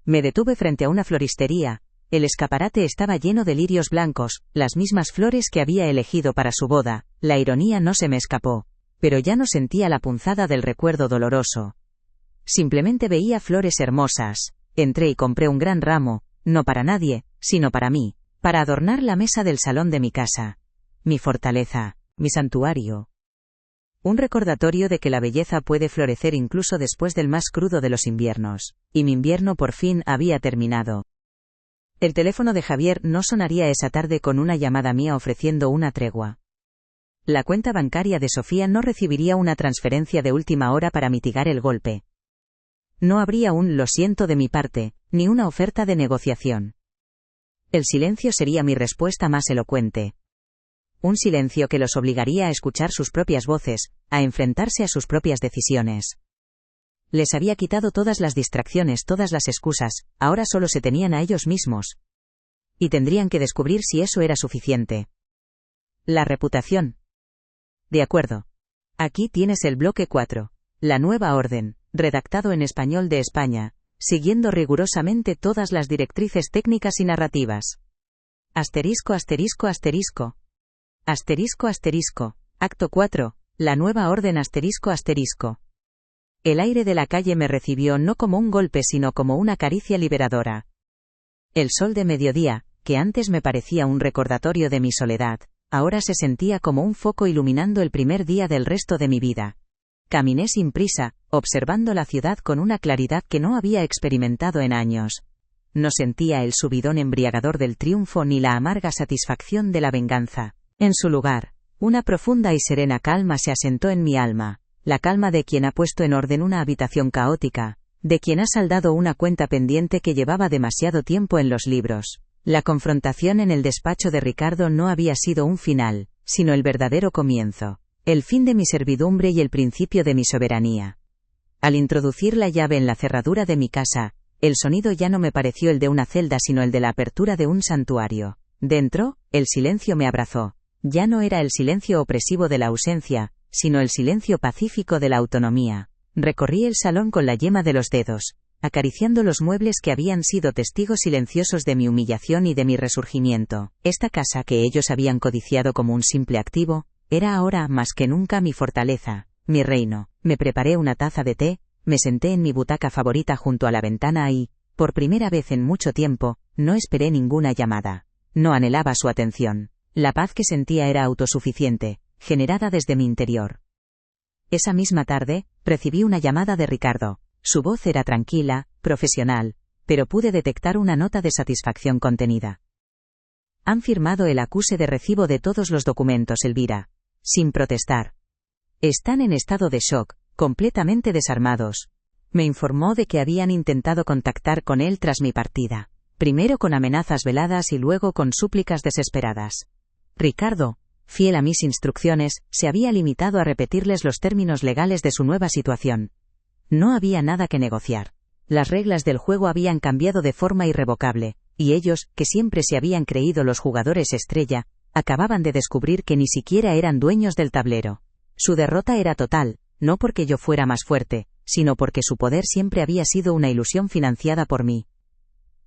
Me detuve frente a una floristería. El escaparate estaba lleno de lirios blancos, las mismas flores que había elegido para su boda. La ironía no se me escapó, pero ya no sentía la punzada del recuerdo doloroso. Simplemente veía flores hermosas. Entré y compré un gran ramo, no para nadie, sino para mí, para adornar la mesa del salón de mi casa. Mi fortaleza, mi santuario. Un recordatorio de que la belleza puede florecer incluso después del más crudo de los inviernos. Y mi invierno por fin había terminado. El teléfono de Javier no sonaría esa tarde con una llamada mía ofreciendo una tregua. La cuenta bancaria de Sofía no recibiría una transferencia de última hora para mitigar el golpe. No habría un "lo siento" de mi parte, ni una oferta de negociación. El silencio sería mi respuesta más elocuente. Un silencio que los obligaría a escuchar sus propias voces, a enfrentarse a sus propias decisiones. Les había quitado todas las distracciones, todas las excusas, ahora solo se tenían a ellos mismos. Y tendrían que descubrir si eso era suficiente. La reputación. De acuerdo. Aquí tienes el bloque 4. La nueva orden, redactado en español de España, siguiendo rigurosamente todas las directrices técnicas y narrativas. *******. Asterisco asterisco. Acto 4. La nueva orden asterisco asterisco. El aire de la calle me recibió no como un golpe sino como una caricia liberadora. El sol de mediodía, que antes me parecía un recordatorio de mi soledad, ahora se sentía como un foco iluminando el primer día del resto de mi vida. Caminé sin prisa, observando la ciudad con una claridad que no había experimentado en años. No sentía el subidón embriagador del triunfo ni la amarga satisfacción de la venganza. En su lugar, una profunda y serena calma se asentó en mi alma, la calma de quien ha puesto en orden una habitación caótica, de quien ha saldado una cuenta pendiente que llevaba demasiado tiempo en los libros. La confrontación en el despacho de Ricardo no había sido un final, sino el verdadero comienzo, el fin de mi servidumbre y el principio de mi soberanía. Al introducir la llave en la cerradura de mi casa, el sonido ya no me pareció el de una celda sino el de la apertura de un santuario. Dentro, el silencio me abrazó. Ya no era el silencio opresivo de la ausencia, sino el silencio pacífico de la autonomía. Recorrí el salón con la yema de los dedos, acariciando los muebles que habían sido testigos silenciosos de mi humillación y de mi resurgimiento. Esta casa que ellos habían codiciado como un simple activo, era ahora más que nunca mi fortaleza, mi reino. Me preparé una taza de té, me senté en mi butaca favorita junto a la ventana y, por primera vez en mucho tiempo, no esperé ninguna llamada. No anhelaba su atención. La paz que sentía era autosuficiente, generada desde mi interior. Esa misma tarde, recibí una llamada de Ricardo. Su voz era tranquila, profesional, pero pude detectar una nota de satisfacción contenida. Han firmado el acuse de recibo de todos los documentos, Elvira. Sin protestar. Están en estado de shock, completamente desarmados. Me informó de que habían intentado contactar con él tras mi partida. Primero con amenazas veladas y luego con súplicas desesperadas. Ricardo, fiel a mis instrucciones, se había limitado a repetirles los términos legales de su nueva situación. No había nada que negociar. Las reglas del juego habían cambiado de forma irrevocable, y ellos, que siempre se habían creído los jugadores estrella, acababan de descubrir que ni siquiera eran dueños del tablero. Su derrota era total, no porque yo fuera más fuerte, sino porque su poder siempre había sido una ilusión financiada por mí.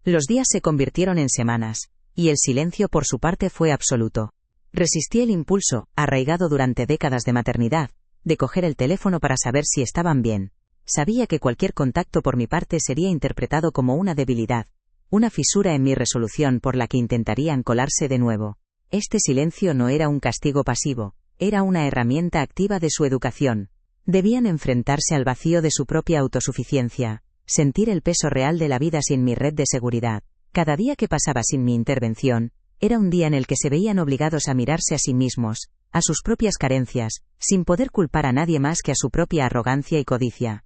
Los días se convirtieron en semanas, y el silencio por su parte fue absoluto. Resistí el impulso, arraigado durante décadas de maternidad, de coger el teléfono para saber si estaban bien. Sabía que cualquier contacto por mi parte sería interpretado como una debilidad, una fisura en mi resolución por la que intentarían colarse de nuevo. Este silencio no era un castigo pasivo, era una herramienta activa de su educación. Debían enfrentarse al vacío de su propia autosuficiencia, sentir el peso real de la vida sin mi red de seguridad. Cada día que pasaba sin mi intervención, era un día en el que se veían obligados a mirarse a sí mismos, a sus propias carencias, sin poder culpar a nadie más que a su propia arrogancia y codicia.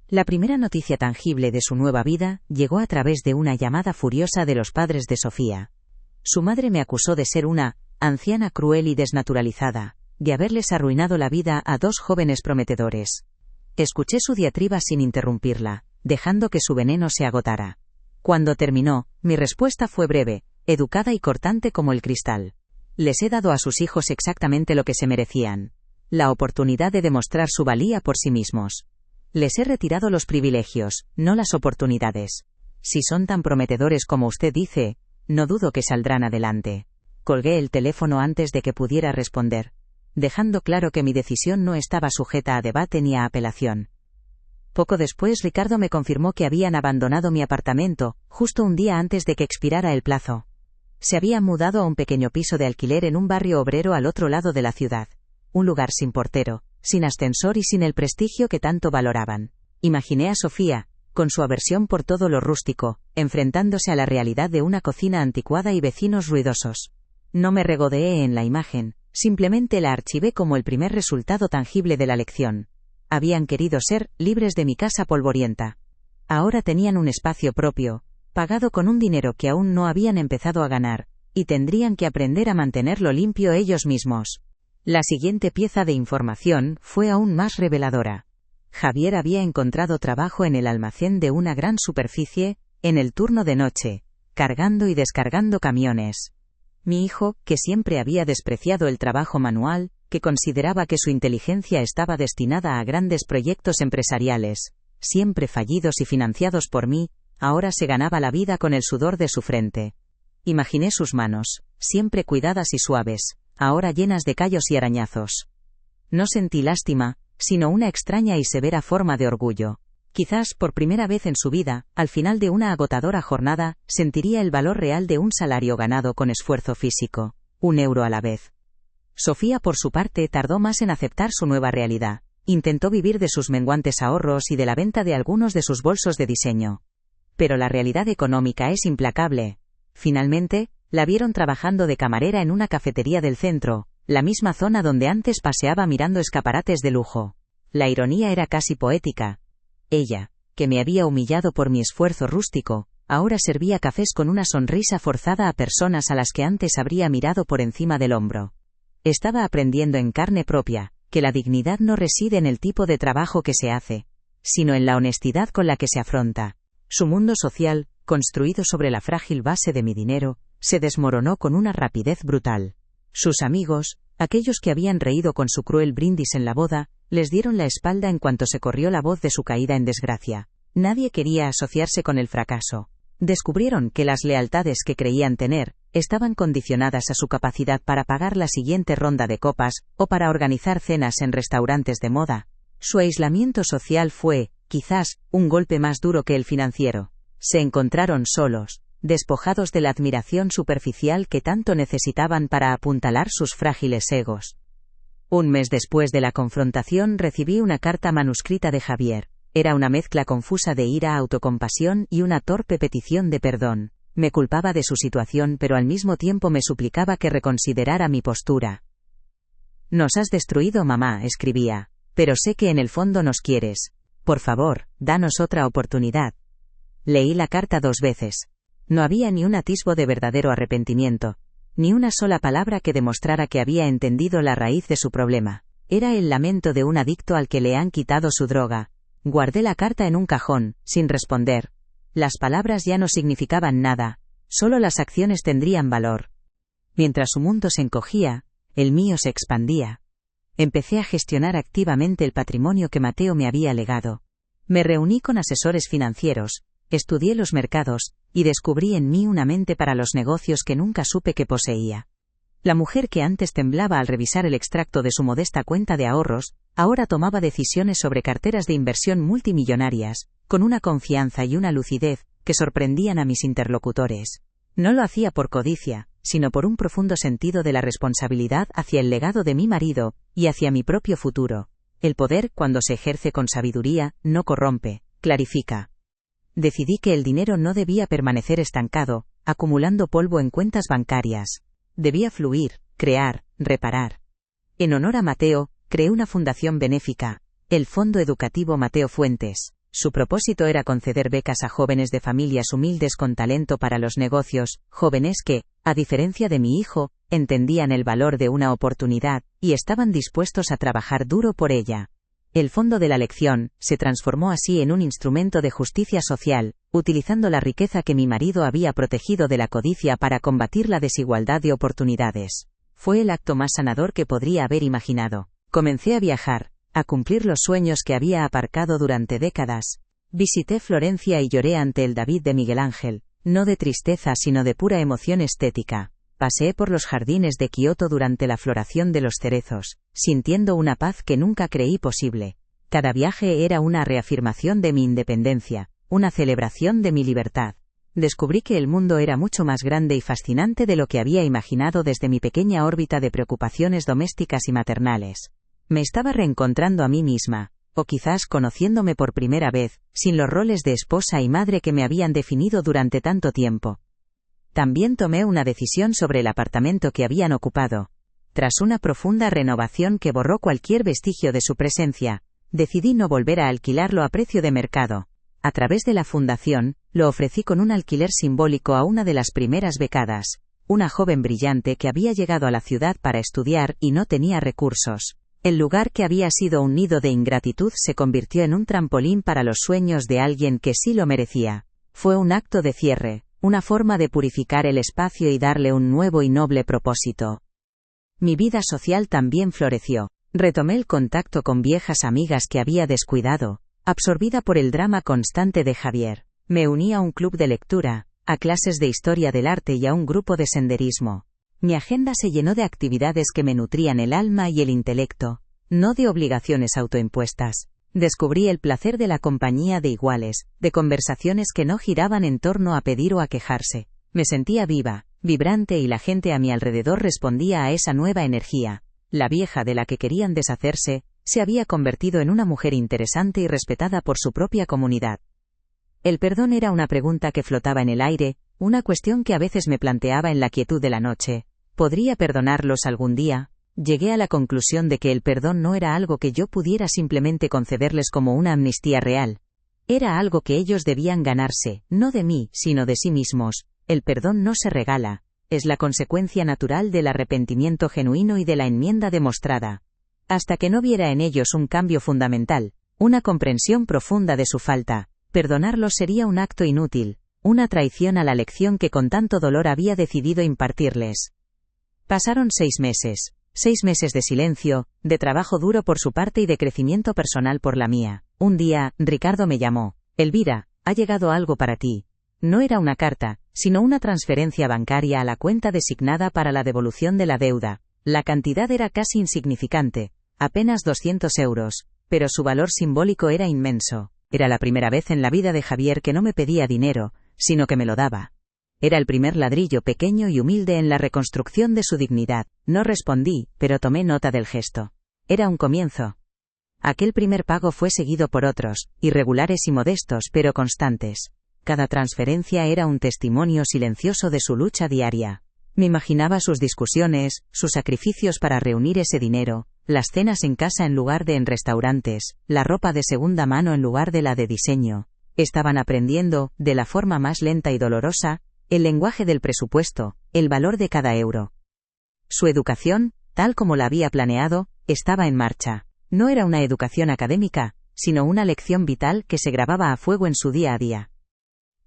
La primera noticia tangible de su nueva vida llegó a través de una llamada furiosa de los padres de Sofía. Su madre me acusó de ser una anciana cruel y desnaturalizada, de haberles arruinado la vida a dos jóvenes prometedores. Escuché su diatriba sin interrumpirla, dejando que su veneno se agotara. Cuando terminó, mi respuesta fue breve, educada y cortante como el cristal. Les he dado a sus hijos exactamente lo que se merecían: la oportunidad de demostrar su valía por sí mismos. Les he retirado los privilegios, no las oportunidades. Si son tan prometedores como usted dice, no dudo que saldrán adelante. Colgué el teléfono antes de que pudiera responder, dejando claro que mi decisión no estaba sujeta a debate ni a apelación. Poco después Ricardo me confirmó que habían abandonado mi apartamento, justo un día antes de que expirara el plazo. Se habían mudado a un pequeño piso de alquiler en un barrio obrero al otro lado de la ciudad. Un lugar sin portero, sin ascensor y sin el prestigio que tanto valoraban. Imaginé a Sofía, con su aversión por todo lo rústico, enfrentándose a la realidad de una cocina anticuada y vecinos ruidosos. No me regodeé en la imagen, simplemente la archivé como el primer resultado tangible de la lección. Habían querido ser libres de mi casa polvorienta. Ahora tenían un espacio propio, pagado con un dinero que aún no habían empezado a ganar, y tendrían que aprender a mantenerlo limpio ellos mismos. La siguiente pieza de información fue aún más reveladora. Javier había encontrado trabajo en el almacén de una gran superficie, en el turno de noche, cargando y descargando camiones. Mi hijo, que siempre había despreciado el trabajo manual, que consideraba que su inteligencia estaba destinada a grandes proyectos empresariales, siempre fallidos y financiados por mí, ahora se ganaba la vida con el sudor de su frente. Imaginé sus manos, siempre cuidadas y suaves, ahora llenas de callos y arañazos. No sentí lástima, sino una extraña y severa forma de orgullo. Quizás, por primera vez en su vida, al final de una agotadora jornada, sentiría el valor real de un salario ganado con esfuerzo físico, 1 euro a la vez. Sofía, por su parte, tardó más en aceptar su nueva realidad. Intentó vivir de sus menguantes ahorros y de la venta de algunos de sus bolsos de diseño. Pero la realidad económica es implacable. Finalmente, la vieron trabajando de camarera en una cafetería del centro, la misma zona donde antes paseaba mirando escaparates de lujo. La ironía era casi poética. Ella, que me había humillado por mi esfuerzo rústico, ahora servía cafés con una sonrisa forzada a personas a las que antes habría mirado por encima del hombro. Estaba aprendiendo en carne propia que la dignidad no reside en el tipo de trabajo que se hace, sino en la honestidad con la que se afronta. Su mundo social, construido sobre la frágil base de mi dinero, se desmoronó con una rapidez brutal. Sus amigos, aquellos que habían reído con su cruel brindis en la boda, les dieron la espalda en cuanto se corrió la voz de su caída en desgracia. Nadie quería asociarse con el fracaso. Descubrieron que las lealtades que creían tener estaban condicionadas a su capacidad para pagar la siguiente ronda de copas, o para organizar cenas en restaurantes de moda. Su aislamiento social fue, quizás, un golpe más duro que el financiero. Se encontraron solos, despojados de la admiración superficial que tanto necesitaban para apuntalar sus frágiles egos. 1 mes después de la confrontación recibí una carta manuscrita de Javier. Era una mezcla confusa de ira, autocompasión y una torpe petición de perdón. Me culpaba de su situación, pero al mismo tiempo me suplicaba que reconsiderara mi postura. «Nos has destruido, mamá», escribía, «pero sé que en el fondo nos quieres. Por favor, danos otra oportunidad». Leí la carta 2 veces. No había ni un atisbo de verdadero arrepentimiento, ni una sola palabra que demostrara que había entendido la raíz de su problema. Era el lamento de un adicto al que le han quitado su droga. Guardé la carta en un cajón, sin responder. Las palabras ya no significaban nada, solo las acciones tendrían valor. Mientras su mundo se encogía, el mío se expandía. Empecé a gestionar activamente el patrimonio que Mateo me había legado. Me reuní con asesores financieros, estudié los mercados, y descubrí en mí una mente para los negocios que nunca supe que poseía. La mujer que antes temblaba al revisar el extracto de su modesta cuenta de ahorros, ahora tomaba decisiones sobre carteras de inversión multimillonarias, con una confianza y una lucidez que sorprendían a mis interlocutores. No lo hacía por codicia, sino por un profundo sentido de la responsabilidad hacia el legado de mi marido, y hacia mi propio futuro. El poder, cuando se ejerce con sabiduría, no corrompe, clarifica. Decidí que el dinero no debía permanecer estancado, acumulando polvo en cuentas bancarias. Debía fluir, crear, reparar. En honor a Mateo, creé una fundación benéfica, el Fondo Educativo Mateo Fuentes. Su propósito era conceder becas a jóvenes de familias humildes con talento para los negocios, jóvenes que, a diferencia de mi hijo, entendían el valor de una oportunidad, y estaban dispuestos a trabajar duro por ella. El Fondo de la Lección se transformó así en un instrumento de justicia social, utilizando la riqueza que mi marido había protegido de la codicia para combatir la desigualdad de oportunidades. Fue el acto más sanador que podría haber imaginado. Comencé a viajar, a cumplir los sueños que había aparcado durante décadas. Visité Florencia y lloré ante el David de Miguel Ángel, no de tristeza sino de pura emoción estética. Paseé por los jardines de Kioto durante la floración de los cerezos, sintiendo una paz que nunca creí posible. Cada viaje era una reafirmación de mi independencia, una celebración de mi libertad. Descubrí que el mundo era mucho más grande y fascinante de lo que había imaginado desde mi pequeña órbita de preocupaciones domésticas y maternales. Me estaba reencontrando a mí misma, o quizás conociéndome por primera vez, sin los roles de esposa y madre que me habían definido durante tanto tiempo. También tomé una decisión sobre el apartamento que habían ocupado. Tras una profunda renovación que borró cualquier vestigio de su presencia, decidí no volver a alquilarlo a precio de mercado. A través de la fundación, lo ofrecí con un alquiler simbólico a una de las primeras becadas, una joven brillante que había llegado a la ciudad para estudiar y no tenía recursos. El lugar que había sido un nido de ingratitud se convirtió en un trampolín para los sueños de alguien que sí lo merecía. Fue un acto de cierre, una forma de purificar el espacio y darle un nuevo y noble propósito. Mi vida social también floreció. Retomé el contacto con viejas amigas que había descuidado, absorbida por el drama constante de Javier. Me uní a un club de lectura, a clases de historia del arte y a un grupo de senderismo. Mi agenda se llenó de actividades que me nutrían el alma y el intelecto, no de obligaciones autoimpuestas. Descubrí el placer de la compañía de iguales, de conversaciones que no giraban en torno a pedir o a quejarse. Me sentía viva, vibrante y la gente a mi alrededor respondía a esa nueva energía. La vieja de la que querían deshacerse, se había convertido en una mujer interesante y respetada por su propia comunidad. El perdón era una pregunta que flotaba en el aire, una cuestión que a veces me planteaba en la quietud de la noche. ¿Podría perdonarlos algún día? Llegué a la conclusión de que el perdón no era algo que yo pudiera simplemente concederles como una amnistía real. Era algo que ellos debían ganarse, no de mí, sino de sí mismos. El perdón no se regala, es la consecuencia natural del arrepentimiento genuino y de la enmienda demostrada. Hasta que no viera en ellos un cambio fundamental, una comprensión profunda de su falta, perdonarlos sería un acto inútil, una traición a la lección que con tanto dolor había decidido impartirles. Pasaron 6 meses. 6 meses de silencio, de trabajo duro por su parte y de crecimiento personal por la mía. Un día, Ricardo me llamó. Elvira, ha llegado algo para ti. No era una carta, sino una transferencia bancaria a la cuenta designada para la devolución de la deuda. La cantidad era casi insignificante, apenas 200 euros, pero su valor simbólico era inmenso. Era la primera vez en la vida de Javier que no me pedía dinero, sino que me lo daba. Era el primer ladrillo pequeño y humilde en la reconstrucción de su dignidad. No respondí, pero tomé nota del gesto. Era un comienzo. Aquel primer pago fue seguido por otros, irregulares y modestos pero constantes. Cada transferencia era un testimonio silencioso de su lucha diaria. Me imaginaba sus discusiones, sus sacrificios para reunir ese dinero, las cenas en casa en lugar de en restaurantes, la ropa de segunda mano en lugar de la de diseño. Estaban aprendiendo, de la forma más lenta y dolorosa, el lenguaje del presupuesto, el valor de cada euro. Su educación, tal como la había planeado, estaba en marcha. No era una educación académica, sino una lección vital que se grababa a fuego en su día a día.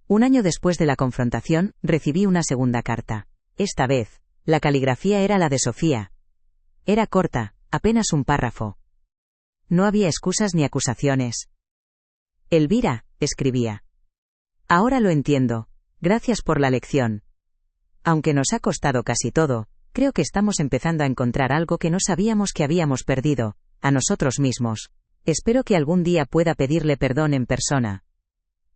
Un año después de la confrontación, recibí una segunda carta. Esta vez, la caligrafía era la de Sofía. Era corta, apenas un párrafo. No había excusas ni acusaciones. Elvira, escribía. Ahora lo entiendo. Gracias por la lección. Aunque nos ha costado casi todo, creo que estamos empezando a encontrar algo que no sabíamos que habíamos perdido, a nosotros mismos. Espero que algún día pueda pedirle perdón en persona.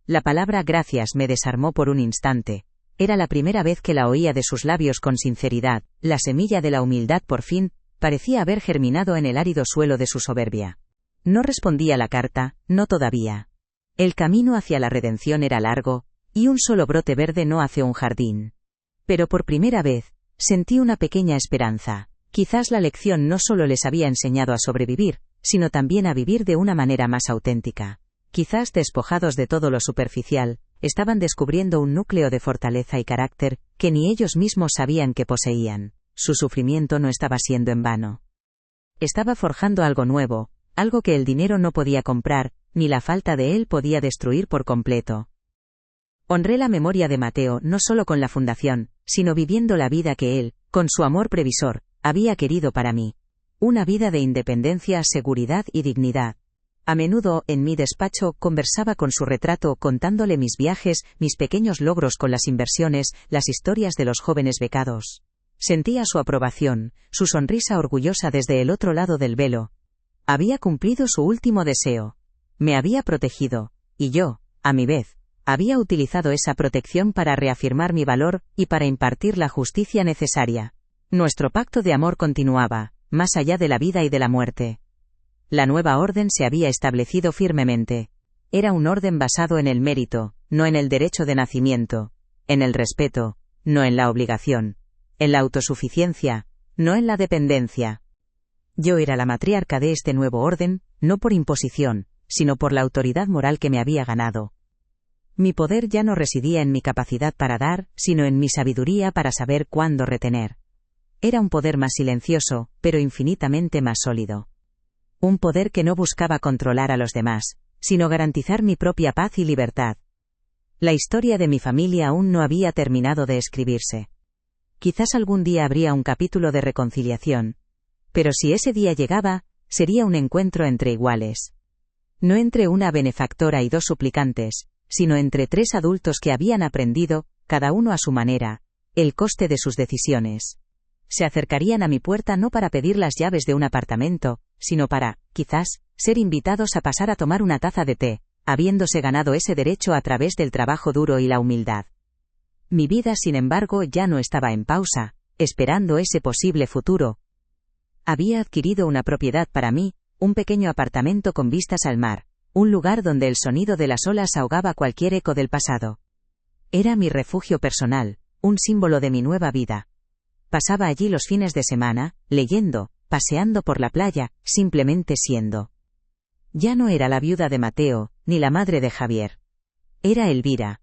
La palabra gracias me desarmó por un instante. Era la primera vez que la oía de sus labios con sinceridad. La semilla de la humildad por fin parecía haber germinado en el árido suelo de su soberbia. No respondí a la carta, no todavía. El camino hacia la redención era largo, y un solo brote verde no hace un jardín. Pero por primera vez, sentí una pequeña esperanza. Quizás la lección no solo les había enseñado a sobrevivir, sino también a vivir de una manera más auténtica. Quizás despojados de todo lo superficial, estaban descubriendo un núcleo de fortaleza y carácter que ni ellos mismos sabían que poseían. Su sufrimiento no estaba siendo en vano. Estaba forjando algo nuevo, algo que el dinero no podía comprar, ni la falta de él podía destruir por completo. Honré la memoria de Mateo no solo con la fundación, sino viviendo la vida que él, con su amor previsor, había querido para mí. Una vida de independencia, seguridad y dignidad. A menudo, en mi despacho, conversaba con su retrato contándole mis viajes, mis pequeños logros con las inversiones, las historias de los jóvenes becados. Sentía su aprobación, su sonrisa orgullosa desde el otro lado del velo. Había cumplido su último deseo. Me había protegido, y yo, a mi vez, había utilizado esa protección para reafirmar mi valor y para impartir la justicia necesaria. Nuestro pacto de amor continuaba, más allá de la vida y de la muerte. La nueva orden se había establecido firmemente. Era un orden basado en el mérito, no en el derecho de nacimiento, en el respeto, no en la obligación, en la autosuficiencia, no en la dependencia. Yo era la matriarca de este nuevo orden, no por imposición, sino por la autoridad moral que me había ganado. Mi poder ya no residía en mi capacidad para dar, sino en mi sabiduría para saber cuándo retener. Era un poder más silencioso, pero infinitamente más sólido. Un poder que no buscaba controlar a los demás, sino garantizar mi propia paz y libertad. La historia de mi familia aún no había terminado de escribirse. Quizás algún día habría un capítulo de reconciliación. Pero si ese día llegaba, sería un encuentro entre iguales. No entre una benefactora y 2 suplicantes, sino entre 3 adultos que habían aprendido, cada uno a su manera, el coste de sus decisiones. se acercarían a mi puerta no para pedir las llaves de un apartamento, sino para, quizás, ser invitados a pasar a tomar una taza de té, habiéndose ganado ese derecho a través del trabajo duro y la humildad. Mi vida, sin embargo, ya no estaba en pausa, esperando ese posible futuro. Había adquirido una propiedad para mí, un pequeño apartamento con vistas al mar, un lugar donde el sonido de las olas ahogaba cualquier eco del pasado. Era mi refugio personal, un símbolo de mi nueva vida. Pasaba allí los fines de semana, leyendo, paseando por la playa, simplemente siendo. Ya no era la viuda de Mateo, ni la madre de Javier. Era Elvira.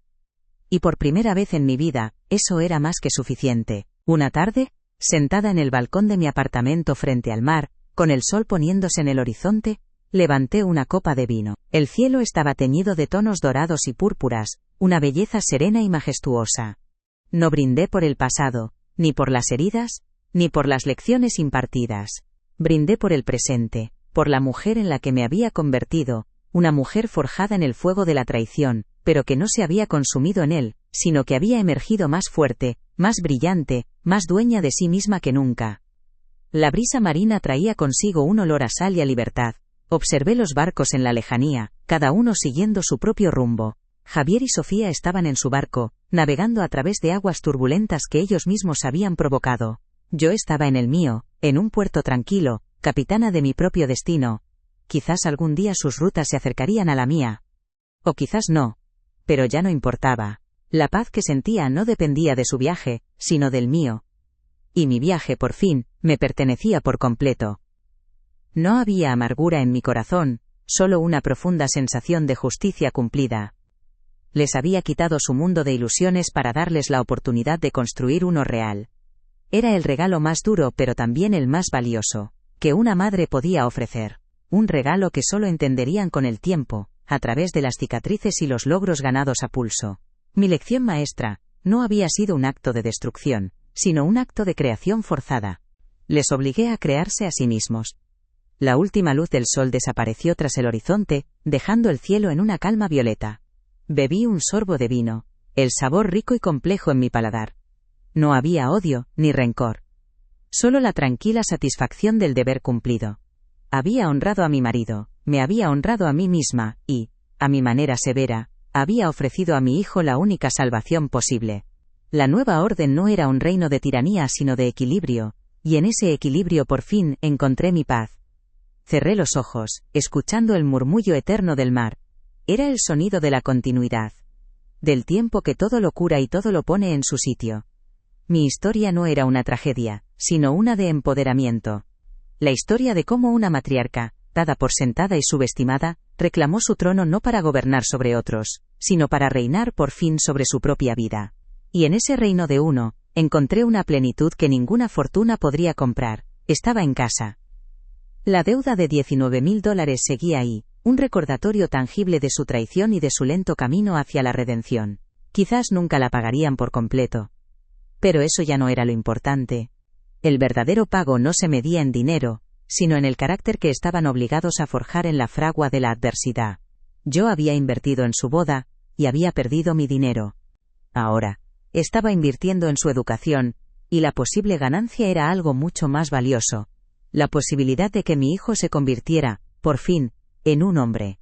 Y por primera vez en mi vida, eso era más que suficiente. Una tarde, sentada en el balcón de mi apartamento frente al mar, con el sol poniéndose en el horizonte, levanté una copa de vino. El cielo estaba teñido de tonos dorados y púrpuras, una belleza serena y majestuosa. No brindé por el pasado, ni por las heridas, ni por las lecciones impartidas. Brindé por el presente, por la mujer en la que me había convertido, una mujer forjada en el fuego de la traición, pero que no se había consumido en él, sino que había emergido más fuerte, más brillante, más dueña de sí misma que nunca. La brisa marina traía consigo un olor a sal y a libertad. Observé los barcos en la lejanía, cada uno siguiendo su propio rumbo. Javier y Sofía estaban en su barco, navegando a través de aguas turbulentas que ellos mismos habían provocado. Yo estaba en el mío, en un puerto tranquilo, capitana de mi propio destino. Quizás algún día sus rutas se acercarían a la mía. O quizás no. Pero ya no importaba. La paz que sentía no dependía de su viaje, sino del mío. Y mi viaje, por fin, me pertenecía por completo. No había amargura en mi corazón, solo una profunda sensación de justicia cumplida. Les había quitado su mundo de ilusiones para darles la oportunidad de construir uno real. Era el regalo más duro pero también el más valioso, que una madre podía ofrecer. Un regalo que solo entenderían con el tiempo, a través de las cicatrices y los logros ganados a pulso. Mi lección maestra, no había sido un acto de destrucción, sino un acto de creación forzada. Les obligué a crearse a sí mismos. La última luz del sol desapareció tras el horizonte, dejando el cielo en una calma violeta. Bebí un sorbo de vino, el sabor rico y complejo en mi paladar. No había odio, ni rencor. Solo la tranquila satisfacción del deber cumplido. Había honrado a mi marido, me había honrado a mí misma, y, a mi manera severa, había ofrecido a mi hijo la única salvación posible. La nueva orden no era un reino de tiranía sino de equilibrio, y en ese equilibrio por fin encontré mi paz. Cerré los ojos, escuchando el murmullo eterno del mar. Era el sonido de la continuidad. Del tiempo que todo lo cura y todo lo pone en su sitio. Mi historia no era una tragedia, sino una de empoderamiento. La historia de cómo una matriarca, dada por sentada y subestimada, reclamó su trono no para gobernar sobre otros, sino para reinar por fin sobre su propia vida. Y en ese reino de uno, encontré una plenitud que ninguna fortuna podría comprar. Estaba en casa. La deuda de $19,000 seguía ahí, un recordatorio tangible de su traición y de su lento camino hacia la redención. Quizás nunca la pagarían por completo. Pero eso ya no era lo importante. El verdadero pago no se medía en dinero, sino en el carácter que estaban obligados a forjar en la fragua de la adversidad. Yo había invertido en su boda, y había perdido mi dinero. Ahora, estaba invirtiendo en su educación, y la posible ganancia era algo mucho más valioso. La posibilidad de que mi hijo se convirtiera, por fin, en un hombre.